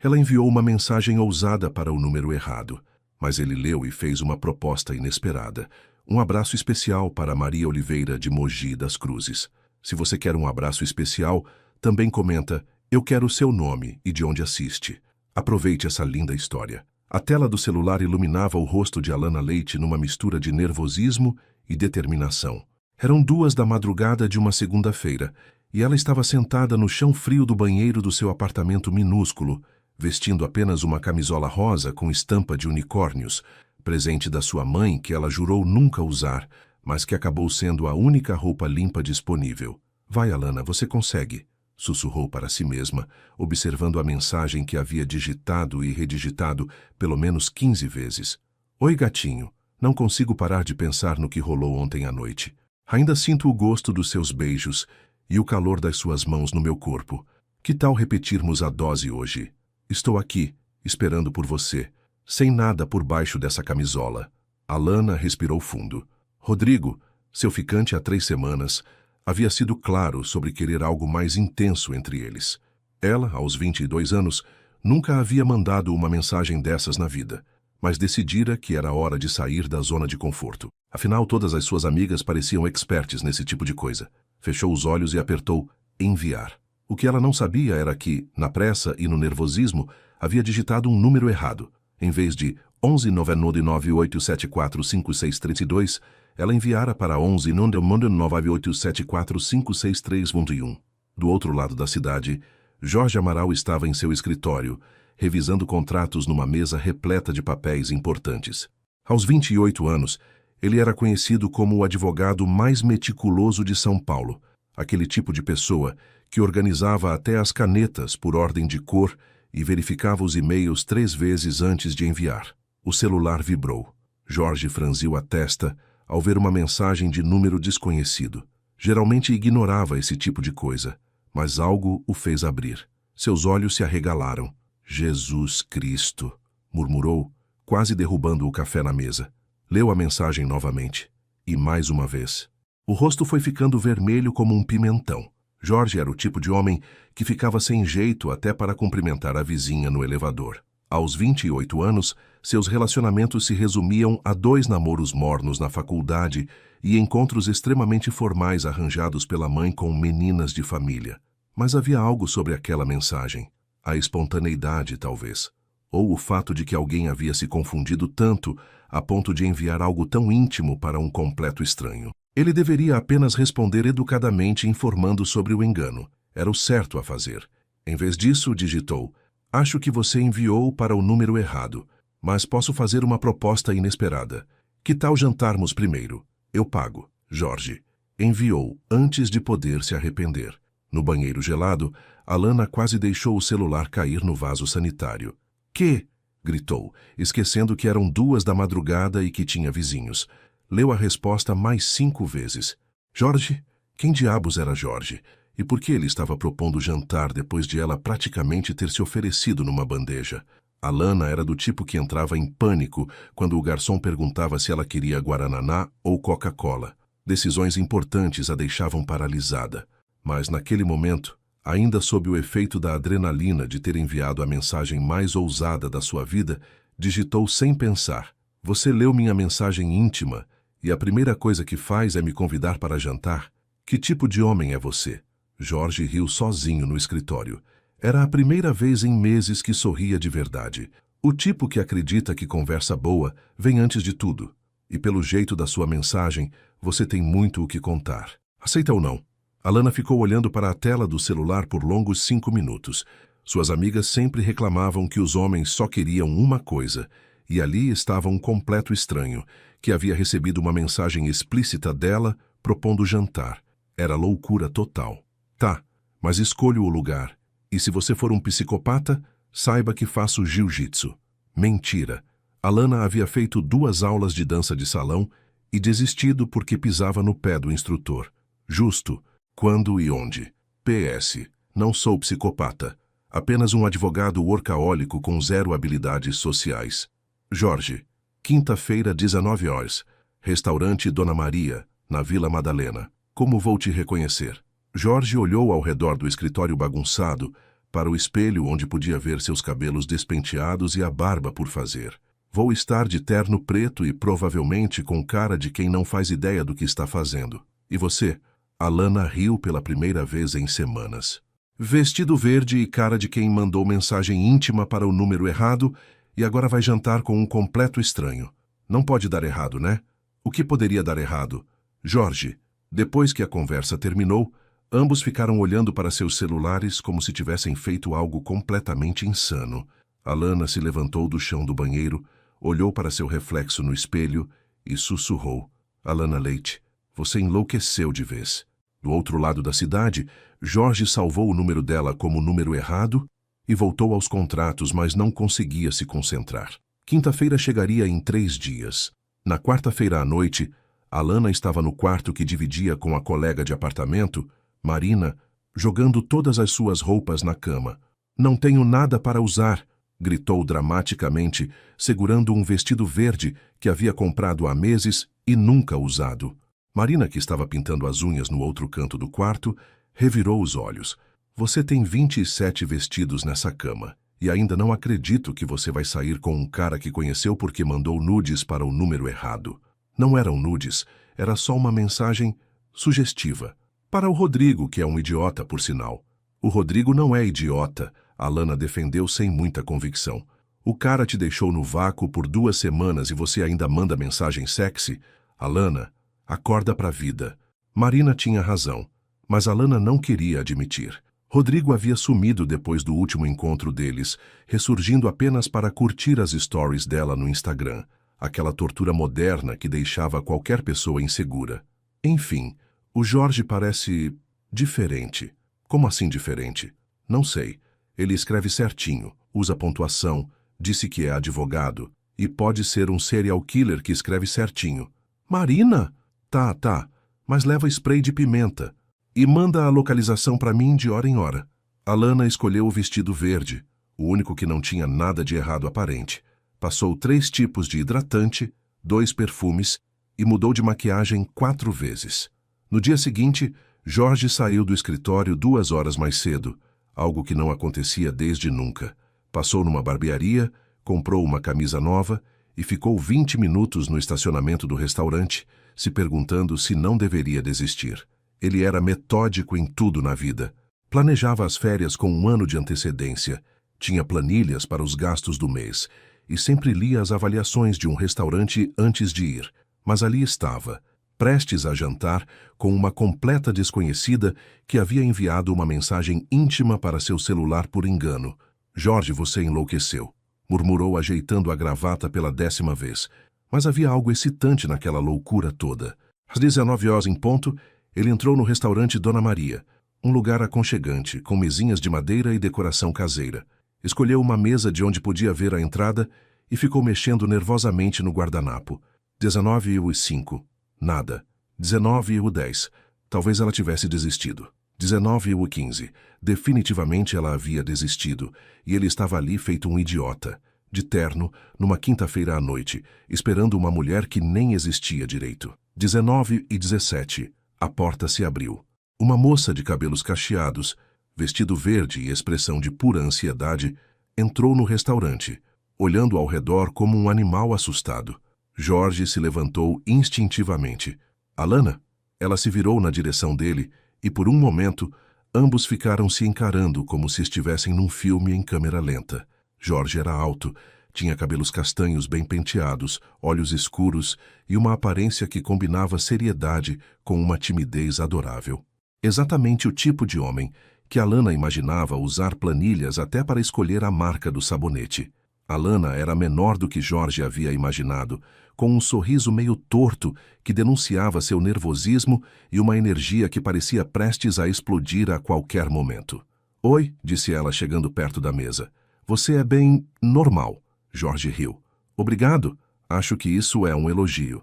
Ela enviou uma mensagem ousada para o número errado, mas ele leu e fez uma proposta inesperada. Um abraço especial para Maria Oliveira de Mogi das Cruzes. Se você quer um abraço especial, também comenta: eu quero o seu nome e de onde assiste. Aproveite essa linda história. A tela do celular iluminava o rosto de Alana Leite numa mistura de nervosismo e determinação. Eram 2 da madrugada de uma segunda-feira, e ela estava sentada no chão frio do banheiro do seu apartamento minúsculo, vestindo apenas uma camisola rosa com estampa de unicórnios, presente da sua mãe que ela jurou nunca usar, mas que acabou sendo a única roupa limpa disponível. Vai, Alana, você consegue, sussurrou para si mesma, observando a mensagem que havia digitado e redigitado pelo menos 15 vezes. Oi, gatinho, não consigo parar de pensar no que rolou ontem à noite. Ainda sinto o gosto dos seus beijos e o calor das suas mãos no meu corpo. Que tal repetirmos a dose hoje? Estou aqui, esperando por você, sem nada por baixo dessa camisola. Alana respirou fundo. Rodrigo, seu ficante há 3 semanas, havia sido claro sobre querer algo mais intenso entre eles. Ela, aos 22 anos, nunca havia mandado uma mensagem dessas na vida, mas decidira que era hora de sair da zona de conforto. Afinal, todas as suas amigas pareciam expertes nesse tipo de coisa. Fechou os olhos e apertou enviar. O que ela não sabia era que, na pressa e no nervosismo, havia digitado um número errado. Em vez de 119987456332, ela enviara para 119987456321. Do outro lado da cidade, Jorge Amaral estava em seu escritório, revisando contratos numa mesa repleta de papéis importantes. Aos 28 anos, ele era conhecido como o advogado mais meticuloso de São Paulo, aquele tipo de pessoa que organizava até as canetas por ordem de cor e verificava os e-mails 3 vezes antes de enviar. O celular vibrou. Jorge franziu a testa ao ver uma mensagem de número desconhecido. Geralmente ignorava esse tipo de coisa, mas algo o fez abrir. Seus olhos se arregalaram. Jesus Cristo, murmurou, quase derrubando o café na mesa. Leu a mensagem novamente. E mais uma vez. O rosto foi ficando vermelho como um pimentão. Jorge era o tipo de homem que ficava sem jeito até para cumprimentar a vizinha no elevador. Aos 28 anos, seus relacionamentos se resumiam a 2 namoros mornos na faculdade e encontros extremamente formais arranjados pela mãe com meninas de família. Mas havia algo sobre aquela mensagem. A espontaneidade, talvez. Ou o fato de que alguém havia se confundido tanto a ponto de enviar algo tão íntimo para um completo estranho. Ele deveria apenas responder educadamente informando sobre o engano. Era o certo a fazer. Em vez disso, digitou: acho que você enviou para o número errado, mas posso fazer uma proposta inesperada. Que tal jantarmos primeiro? Eu pago. Jorge. Enviou antes de poder se arrepender. No banheiro gelado, Alana quase deixou o celular cair no vaso sanitário. Que? Gritou, esquecendo que eram 2 da madrugada e que tinha vizinhos. Leu a resposta mais 5 vezes. Jorge? Quem diabos era Jorge? E por que ele estava propondo jantar depois de ela praticamente ter se oferecido numa bandeja? Alana era do tipo que entrava em pânico quando o garçom perguntava se ela queria guarananá ou Coca-Cola. Decisões importantes a deixavam paralisada. Mas naquele momento, ainda sob o efeito da adrenalina de ter enviado a mensagem mais ousada da sua vida, digitou sem pensar: você leu minha mensagem íntima e a primeira coisa que faz é me convidar para jantar? Que tipo de homem é você? Jorge riu sozinho no escritório. Era a primeira vez em meses que sorria de verdade. O tipo que acredita que conversa boa vem antes de tudo. E pelo jeito da sua mensagem, você tem muito o que contar. Aceita ou não? Alana ficou olhando para a tela do celular por longos 5 minutos. Suas amigas sempre reclamavam que os homens só queriam uma coisa, e ali estava um completo estranho, que havia recebido uma mensagem explícita dela propondo jantar. Era loucura total. Tá, mas escolho o lugar. E se você for um psicopata, saiba que faço jiu-jitsu. Mentira. Alana havia feito 2 aulas de dança de salão e desistido porque pisava no pé do instrutor. Justo. Quando e onde? PS. Não sou psicopata. Apenas um advogado workahólico com 0 habilidades sociais. Jorge. Quinta-feira, 19 horas. Restaurante Dona Maria, na Vila Madalena. Como vou te reconhecer? Jorge olhou ao redor do escritório bagunçado, para o espelho onde podia ver seus cabelos despenteados e a barba por fazer. Vou estar de terno preto e provavelmente com cara de quem não faz ideia do que está fazendo. E você? Alana riu pela primeira vez em semanas. Vestido verde e cara de quem mandou mensagem íntima para o número errado e agora vai jantar com um completo estranho. Não pode dar errado, né? O que poderia dar errado? Jorge. Depois que a conversa terminou, ambos ficaram olhando para seus celulares como se tivessem feito algo completamente insano. Alana se levantou do chão do banheiro, olhou para seu reflexo no espelho e sussurrou. Alana Leite, você enlouqueceu de vez. Do outro lado da cidade, Jorge salvou o número dela como número errado e voltou aos contratos, mas não conseguia se concentrar. Quinta-feira chegaria em 3 dias. Na quarta-feira à noite, Alana estava no quarto que dividia com a colega de apartamento, Marina, jogando todas as suas roupas na cama. Não tenho nada para usar, gritou dramaticamente, segurando um vestido verde que havia comprado há meses e nunca usado. Marina, que estava pintando as unhas no outro canto do quarto, revirou os olhos. Você tem 27 vestidos nessa cama. E ainda não acredito que você vai sair com um cara que conheceu porque mandou nudes para o número errado. Não eram nudes, era só uma mensagem sugestiva. Para o Rodrigo, que é um idiota, por sinal. O Rodrigo não é idiota, Alana defendeu sem muita convicção. O cara te deixou no vácuo por 2 semanas e você ainda manda mensagem sexy? Alana, acorda pra vida. Marina tinha razão, mas Alana não queria admitir. Rodrigo havia sumido depois do último encontro deles, ressurgindo apenas para curtir as stories dela no Instagram, aquela tortura moderna que deixava qualquer pessoa insegura. Enfim, o Jorge parece diferente. Como assim diferente? Não sei. Ele escreve certinho, usa pontuação, disse que é advogado e pode ser um serial killer que escreve certinho. Marina? Tá, mas leva spray de pimenta. E manda a localização para mim de hora em hora. Alana escolheu o vestido verde, o único que não tinha nada de errado aparente. Passou 3 tipos de hidratante, 2 perfumes e mudou de maquiagem 4 vezes. No dia seguinte, Jorge saiu do escritório 2 horas mais cedo, algo que não acontecia desde nunca. Passou numa barbearia, comprou uma camisa nova e ficou 20 minutos no estacionamento do restaurante, se perguntando se não deveria desistir. Ele era metódico em tudo na vida. Planejava as férias com 1 ano de antecedência, tinha planilhas para os gastos do mês e sempre lia as avaliações de um restaurante antes de ir. Mas ali estava, prestes a jantar, com uma completa desconhecida que havia enviado uma mensagem íntima para seu celular por engano. Jorge, você enlouqueceu, murmurou ajeitando a gravata pela 10ª vez. Mas havia algo excitante naquela loucura toda. Às 19 horas em ponto, ele entrou no restaurante Dona Maria, um lugar aconchegante, com mesinhas de madeira e decoração caseira. Escolheu uma mesa de onde podia ver a entrada e ficou mexendo nervosamente no guardanapo. 19h05. Nada. 19h10. Talvez ela tivesse desistido. 19h15. Definitivamente ela havia desistido, e ele estava ali feito um idiota, de terno, numa quinta-feira à noite, esperando uma mulher que nem existia direito. 19h17. A porta se abriu. Uma moça de cabelos cacheados, vestido verde e expressão de pura ansiedade, entrou no restaurante, olhando ao redor como um animal assustado. Jorge se levantou instintivamente. Alana? Ela se virou na direção dele e, por um momento, ambos ficaram se encarando como se estivessem num filme em câmera lenta. Jorge era alto, tinha cabelos castanhos bem penteados, olhos escuros e uma aparência que combinava seriedade com uma timidez adorável. Exatamente o tipo de homem que Alana imaginava usar planilhas até para escolher a marca do sabonete. Alana era menor do que Jorge havia imaginado, com um sorriso meio torto que denunciava seu nervosismo e uma energia que parecia prestes a explodir a qualquer momento. Oi, disse ela chegando perto da mesa. Você é bem normal. Jorge riu. Obrigado. Acho que isso é um elogio.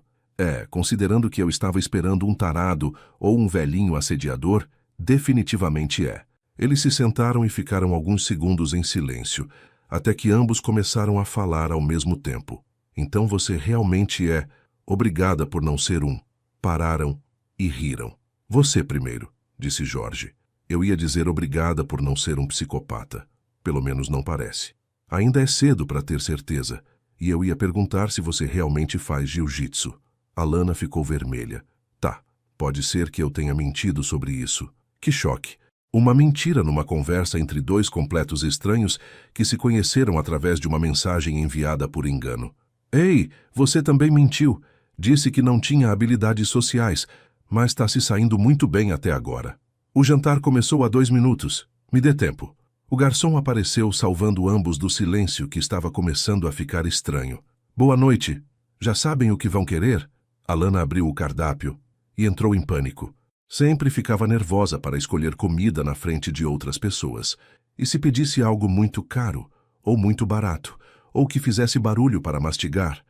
Considerando que eu estava esperando um tarado ou um velhinho assediador, definitivamente é. Eles se sentaram e ficaram alguns segundos em silêncio, até que ambos começaram a falar ao mesmo tempo. Então você realmente é. Obrigada por não ser um. Pararam e riram. Você primeiro, disse Jorge. Eu ia dizer obrigada por não ser um psicopata. Pelo menos não parece. Ainda é cedo para ter certeza. E eu ia perguntar se você realmente faz jiu-jitsu. Alana ficou vermelha. Tá, pode ser que eu tenha mentido sobre isso. Que choque. Uma mentira numa conversa entre dois completos estranhos que se conheceram através de uma mensagem enviada por engano. Ei, você também mentiu. Disse que não tinha habilidades sociais, mas está se saindo muito bem até agora. O jantar começou há 2 minutos. Me dê tempo. O garçom apareceu salvando ambos do silêncio que estava começando a ficar estranho. Boa noite. Já sabem o que vão querer? Alana abriu o cardápio e entrou em pânico. Sempre ficava nervosa para escolher comida na frente de outras pessoas. E se pedisse algo muito caro, ou muito barato, ou que fizesse barulho para mastigar,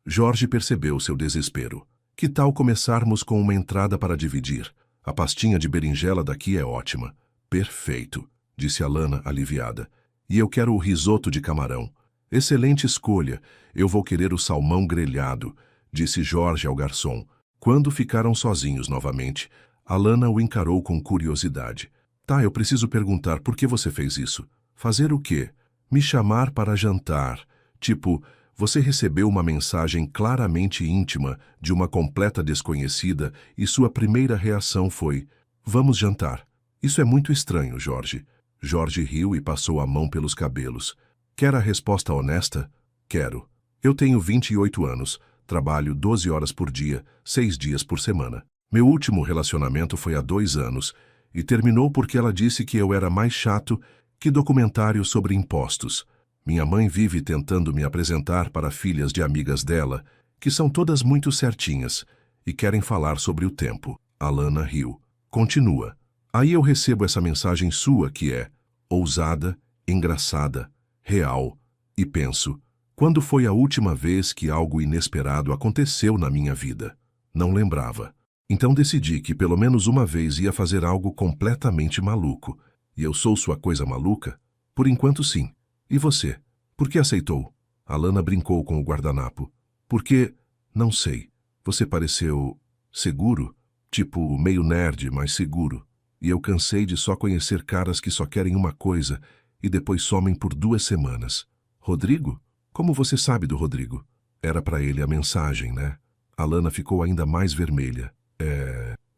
Jorge percebeu seu desespero. Que tal começarmos com uma entrada para dividir? A pastinha de berinjela daqui é ótima. Perfeito, disse Alana, aliviada. E eu quero o risoto de camarão. Excelente escolha. Eu vou querer o salmão grelhado, disse Jorge ao garçom. Quando ficaram sozinhos novamente, Alana o encarou com curiosidade. Tá, eu preciso perguntar por que você fez isso. Fazer o quê? Me chamar para jantar. Tipo, você recebeu uma mensagem claramente íntima de uma completa desconhecida e sua primeira reação foi: vamos jantar. Isso é muito estranho, Jorge. Jorge riu e passou a mão pelos cabelos. Quer a resposta honesta? Quero. Eu tenho 28 anos. Trabalho 12 horas por dia, 6 dias por semana. Meu último relacionamento foi há 2 anos e terminou porque ela disse que eu era mais chato que documentário sobre impostos. Minha mãe vive tentando me apresentar para filhas de amigas dela, que são todas muito certinhas e querem falar sobre o tempo. Alana riu. Continua. Aí eu recebo essa mensagem sua que é ousada, engraçada, real, e penso: quando foi a última vez que algo inesperado aconteceu na minha vida? Não lembrava. Então decidi que pelo menos uma vez ia fazer algo completamente maluco. E eu sou sua coisa maluca? Por enquanto sim. E você? Por que aceitou? Alana brincou com o guardanapo. Porque, não sei, você pareceu seguro? Tipo, meio nerd, mas seguro. E eu cansei de só conhecer caras que só querem uma coisa e depois somem por 2 semanas. Rodrigo? Como você sabe do Rodrigo? Era para ele a mensagem, né? Alana ficou ainda mais vermelha.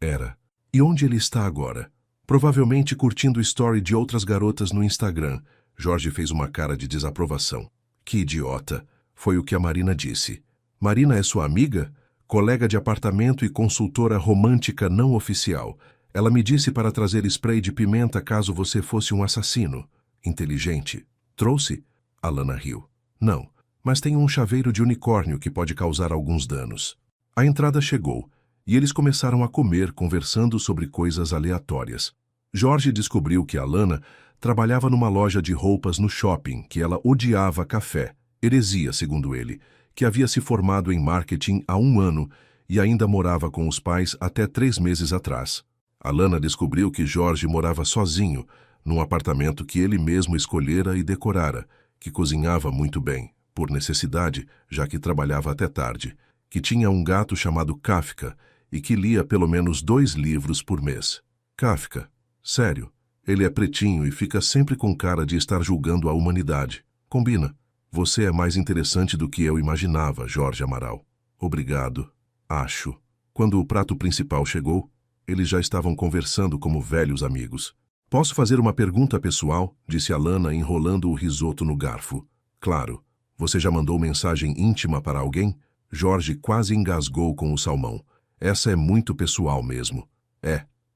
Era. E onde ele está agora? Provavelmente curtindo o story de outras garotas no Instagram. Jorge fez uma cara de desaprovação. Que idiota. Foi o que a Marina disse. Marina é sua amiga? Colega de apartamento e consultora romântica não oficial. Ela me disse para trazer spray de pimenta caso você fosse um assassino. Inteligente. Trouxe? Alana riu. Não, mas tem um chaveiro de unicórnio que pode causar alguns danos. A entrada chegou, e eles começaram a comer, conversando sobre coisas aleatórias. Jorge descobriu que Alana trabalhava numa loja de roupas no shopping, que ela odiava café, heresia, segundo ele, que havia se formado em marketing há 1 ano e ainda morava com os pais até 3 meses atrás. Alana descobriu que Jorge morava sozinho, num apartamento que ele mesmo escolhera e decorara, que cozinhava muito bem, por necessidade, já que trabalhava até tarde, que tinha um gato chamado Kafka e que lia pelo menos 2 livros por mês. Kafka? Sério, ele é pretinho e fica sempre com cara de estar julgando a humanidade. Combina. Você é mais interessante do que eu imaginava, Jorge Amaral. Obrigado. Acho. Quando o prato principal chegou, eles já estavam conversando como velhos amigos. Posso fazer uma pergunta pessoal? Disse Alana, enrolando o risoto no garfo. Claro. Você já mandou mensagem íntima para alguém? Jorge quase engasgou com o salmão. Essa é muito pessoal mesmo.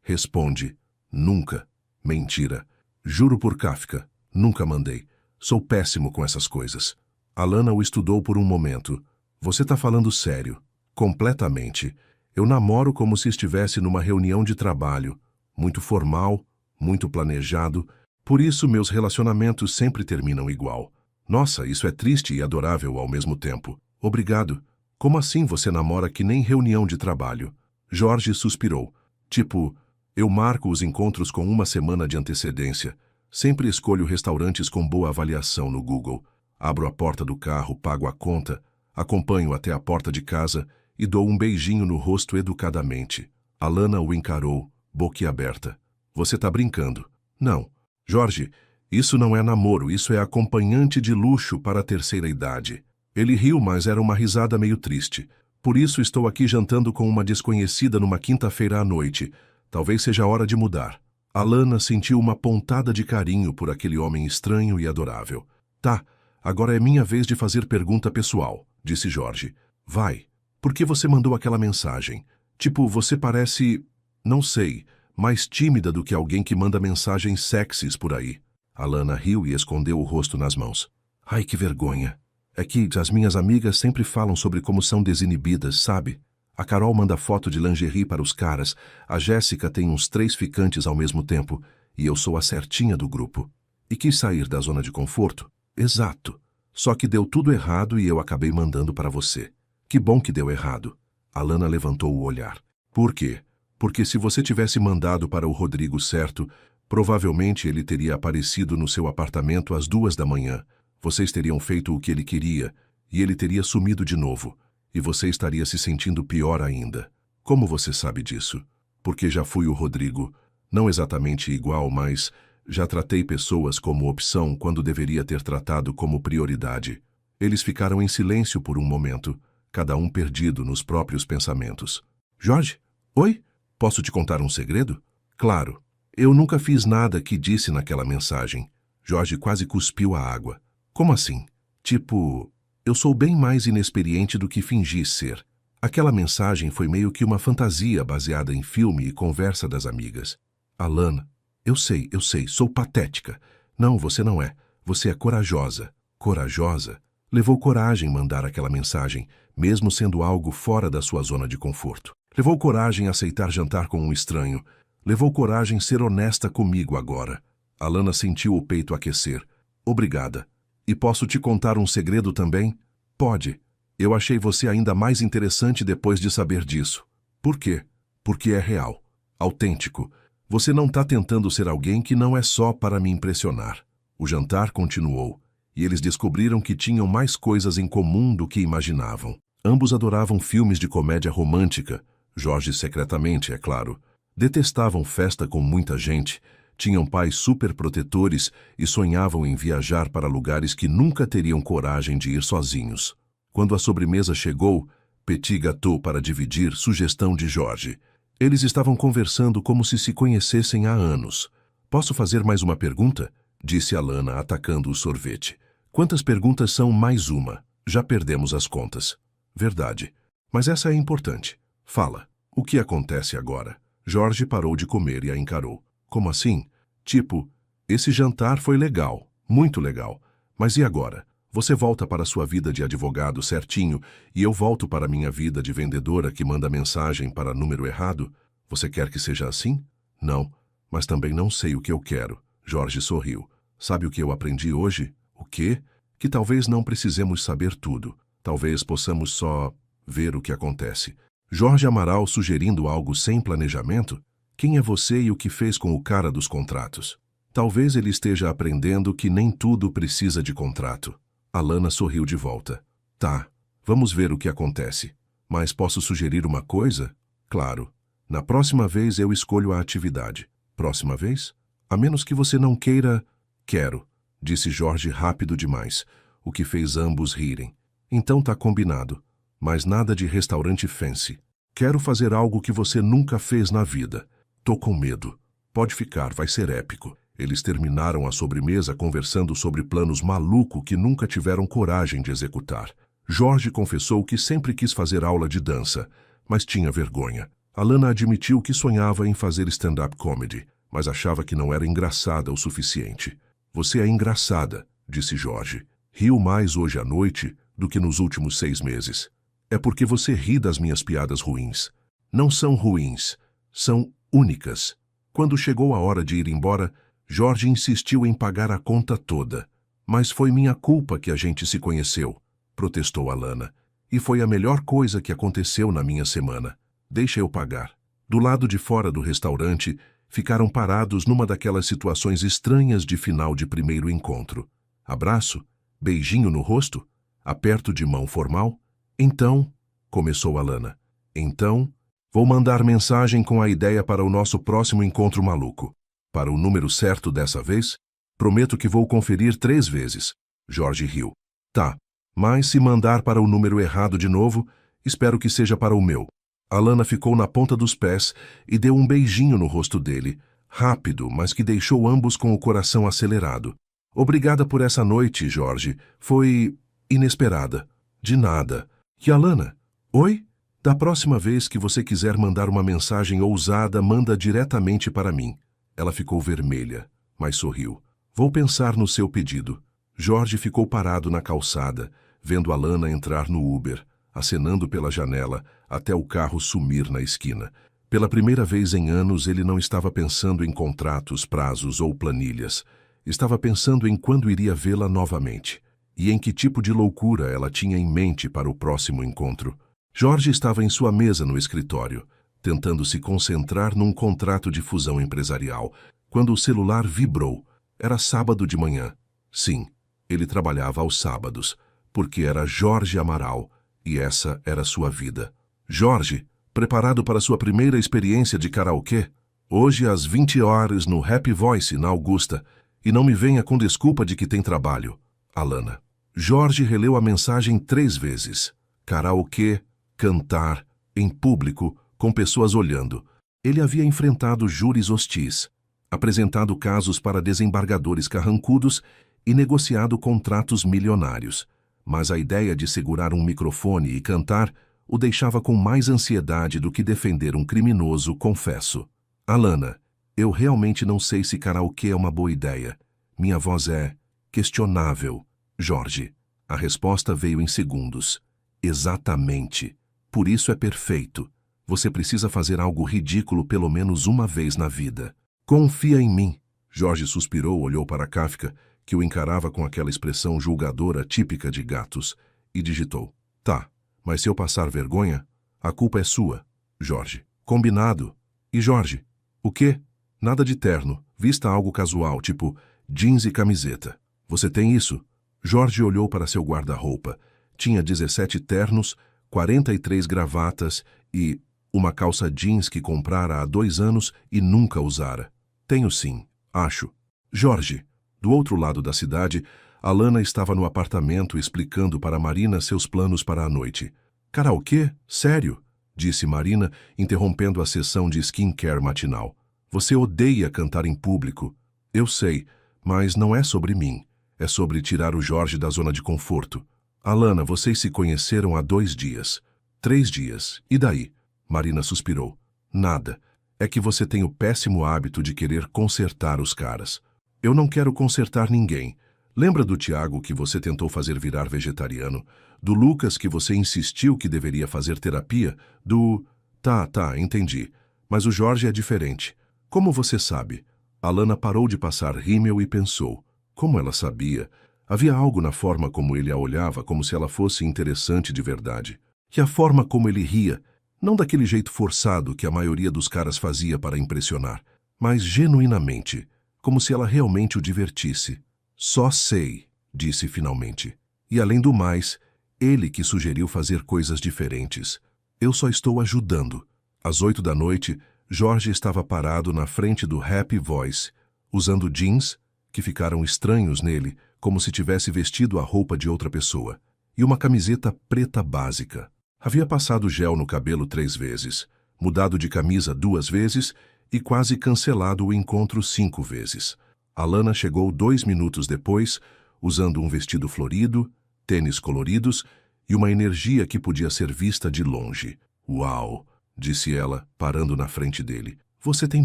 Responde. Nunca. Mentira. Juro por Kafka. Nunca mandei. Sou péssimo com essas coisas. Alana o estudou por um momento. Você tá falando sério. Completamente. Eu namoro como se estivesse numa reunião de trabalho. Muito formal, muito planejado. Por isso meus relacionamentos sempre terminam igual. Nossa, isso é triste e adorável ao mesmo tempo. Obrigado. Como assim você namora que nem reunião de trabalho? Jorge suspirou. Tipo, eu marco os encontros com 1 semana de antecedência. Sempre escolho restaurantes com boa avaliação no Google. Abro a porta do carro, pago a conta, acompanho até a porta de casa e dou um beijinho no rosto educadamente. Alana o encarou, boquiaberta. Você tá brincando. Não. Jorge, isso não é namoro, isso é acompanhante de luxo para a terceira idade. Ele riu, mas era uma risada meio triste. Por isso estou aqui jantando com uma desconhecida numa quinta-feira à noite. Talvez seja hora de mudar. Alana sentiu uma pontada de carinho por aquele homem estranho e adorável. Tá, agora é minha vez de fazer pergunta pessoal, disse Jorge. Vai. Por que você mandou aquela mensagem? Tipo, você parece, não sei, mais tímida do que alguém que manda mensagens sexys por aí. Alana riu e escondeu o rosto nas mãos. Ai, que vergonha. É que as minhas amigas sempre falam sobre como são desinibidas, sabe? A Carol manda foto de lingerie para os caras, a Jéssica tem uns 3 ficantes ao mesmo tempo, e eu sou a certinha do grupo. E quis sair da zona de conforto? Exato. Só que deu tudo errado e eu acabei mandando para você. Que bom que deu errado. Alana levantou o olhar. Por quê? Porque se você tivesse mandado para o Rodrigo certo, provavelmente ele teria aparecido no seu apartamento às 2 da manhã. Vocês teriam feito o que ele queria, e ele teria sumido de novo, e você estaria se sentindo pior ainda. Como você sabe disso? Porque já fui o Rodrigo. Não exatamente igual, mas já tratei pessoas como opção quando deveria ter tratado como prioridade. Eles ficaram em silêncio por um momento, cada um perdido nos próprios pensamentos. Jorge? Oi? Posso te contar um segredo? Claro. Eu nunca fiz nada que disse naquela mensagem. Jorge quase cuspiu a água. Como assim? Tipo, eu sou bem mais inexperiente do que fingi ser. Aquela mensagem foi meio que uma fantasia baseada em filme e conversa das amigas. Alana, eu sei, sou patética. Não, você não é. Você é corajosa. Corajosa? Levou coragem mandar aquela mensagem, mesmo sendo algo fora da sua zona de conforto. Levou coragem aceitar jantar com um estranho. Levou coragem ser honesta comigo agora. Alana sentiu o peito aquecer. Obrigada. E posso te contar um segredo também? Pode. Eu achei você ainda mais interessante depois de saber disso. Por quê? Porque é real. Autêntico. Você não está tentando ser alguém que não é só para me impressionar. O jantar continuou, e eles descobriram que tinham mais coisas em comum do que imaginavam. Ambos adoravam filmes de comédia romântica, Jorge secretamente, é claro. Detestavam festa com muita gente, tinham pais superprotetores e sonhavam em viajar para lugares que nunca teriam coragem de ir sozinhos. Quando a sobremesa chegou, petit gâteau para dividir, sugestão de Jorge. Eles estavam conversando como se conhecessem há anos. Posso fazer mais uma pergunta? Disse Alana, atacando o sorvete. Quantas perguntas são mais uma? Já perdemos as contas. Verdade. Mas essa é importante. Fala. O que acontece agora? Jorge parou de comer e a encarou. Como assim? Tipo, esse jantar foi legal, muito legal. Mas e agora? Você volta para sua vida de advogado certinho e eu volto para minha vida de vendedora que manda mensagem para número errado? Você quer que seja assim? Não, mas também não sei o que eu quero. Jorge sorriu. Sabe o que eu aprendi hoje? O quê? Que talvez não precisemos saber tudo. Talvez possamos só ver o que acontece. Jorge Amaral sugerindo algo sem planejamento? Quem é você e o que fez com o cara dos contratos? Talvez ele esteja aprendendo que nem tudo precisa de contrato. Alana sorriu de volta. Tá, vamos ver o que acontece. Mas posso sugerir uma coisa? Claro. Na próxima vez eu escolho a atividade. Próxima vez? A menos que você não queira... Quero, disse Jorge rápido demais, o que fez ambos rirem. Então tá combinado. Mas nada de restaurante fancy. Quero fazer algo que você nunca fez na vida. Tô com medo. Pode ficar, vai ser épico. Eles terminaram a sobremesa conversando sobre planos malucos que nunca tiveram coragem de executar. Jorge confessou que sempre quis fazer aula de dança, mas tinha vergonha. Alana admitiu que sonhava em fazer stand-up comedy, mas achava que não era engraçada o suficiente. Você é engraçada, disse Jorge. Riu mais hoje à noite do que nos últimos 6 meses. É porque você ri das minhas piadas ruins. Não são ruins, são únicas. Quando chegou a hora de ir embora, Jorge insistiu em pagar a conta toda. Mas foi minha culpa que a gente se conheceu, protestou Alana. E foi a melhor coisa que aconteceu na minha semana. Deixa eu pagar. Do lado de fora do restaurante, ficaram parados numa daquelas situações estranhas de final de primeiro encontro. Abraço? Beijinho no rosto? Aperto de mão formal? Então, começou Alana. Então, Vou mandar mensagem com a ideia para o nosso próximo encontro maluco. Para o número certo dessa vez? Prometo que vou conferir 3 vezes. Jorge riu. Tá, mas se mandar para o número errado de novo, espero que seja para o meu. Alana ficou na ponta dos pés e deu um beijinho no rosto dele, rápido, mas que deixou ambos com o coração acelerado. Obrigada por essa noite, Jorge. Foi inesperada. De nada. E Alana? Oi? Da próxima vez que você quiser mandar uma mensagem ousada, manda diretamente para mim. Ela ficou vermelha, mas sorriu. Vou pensar no seu pedido. Jorge ficou parado na calçada, vendo Alana entrar no Uber, acenando pela janela até o carro sumir na esquina. Pela primeira vez em anos, ele não estava pensando em contratos, prazos ou planilhas. Estava pensando em quando iria vê-la novamente e em que tipo de loucura ela tinha em mente para o próximo encontro. Jorge estava em sua mesa no escritório, tentando se concentrar num contrato de fusão empresarial, quando o celular vibrou. Era sábado de manhã. Sim, ele trabalhava aos sábados, porque era Jorge Amaral, e essa era sua vida. Jorge, preparado para sua primeira experiência de karaokê? Hoje às 20 horas no Happy Voice, na Augusta, e não me venha com desculpa de que tem trabalho. Alana. Jorge releu a mensagem 3 vezes. Karaokê, cantar, em público, com pessoas olhando. Ele havia enfrentado júris hostis, apresentado casos para desembargadores carrancudos e negociado contratos milionários. Mas a ideia de segurar um microfone e cantar o deixava com mais ansiedade do que defender um criminoso, confesso. Alana, eu realmente não sei se karaokê é uma boa ideia. Minha voz é questionável. Jorge. A resposta veio em segundos. Exatamente. Por isso é perfeito. Você precisa fazer algo ridículo pelo menos uma vez na vida. Confia em mim. Jorge suspirou, olhou para Kafka, que o encarava com aquela expressão julgadora típica de gatos, e digitou. Tá, mas se eu passar vergonha, a culpa é sua. Jorge. Combinado. E Jorge? O quê? Nada de terno. Vista algo casual, tipo jeans e camiseta. Você tem isso? Jorge olhou para seu guarda-roupa. Tinha 17 ternos, 43 gravatas e uma calça jeans que comprara há 2 anos e nunca usara. Tenho sim, acho. Jorge. Do outro lado da cidade, Alana estava no apartamento explicando para Marina seus planos para a noite. Karaokê? Sério? Disse Marina, interrompendo a sessão de skincare matinal. Você odeia cantar em público. Eu sei, mas não é sobre mim. É sobre tirar o Jorge da zona de conforto. Alana, vocês se conheceram há 2 dias. 3 dias. E daí? Marina suspirou. Nada. É que você tem o péssimo hábito de querer consertar os caras. Eu não quero consertar ninguém. Lembra do Tiago que você tentou fazer virar vegetariano? Do Lucas que você insistiu que deveria fazer terapia? Do... Tá, entendi. Mas o Jorge é diferente. Como você sabe? Alana parou de passar rímel e pensou. Como ela sabia? Havia algo na forma como ele a olhava, como se ela fosse interessante de verdade. E a forma como ele ria, não daquele jeito forçado que a maioria dos caras fazia para impressionar, mas genuinamente, como se ela realmente o divertisse. Só sei, disse finalmente. E além do mais, ele que sugeriu fazer coisas diferentes. Eu só estou ajudando. Às 8 da noite, Jorge estava parado na frente do Happy Voice, usando jeans, que ficaram estranhos nele, como se tivesse vestido a roupa de outra pessoa, e uma camiseta preta básica. Havia passado gel no cabelo 3 vezes, mudado de camisa 2 vezes e quase cancelado o encontro 5 vezes. Alana chegou 2 minutos depois, usando um vestido florido, tênis coloridos e uma energia que podia ser vista de longe. Uau! Disse ela, parando na frente dele. Você tem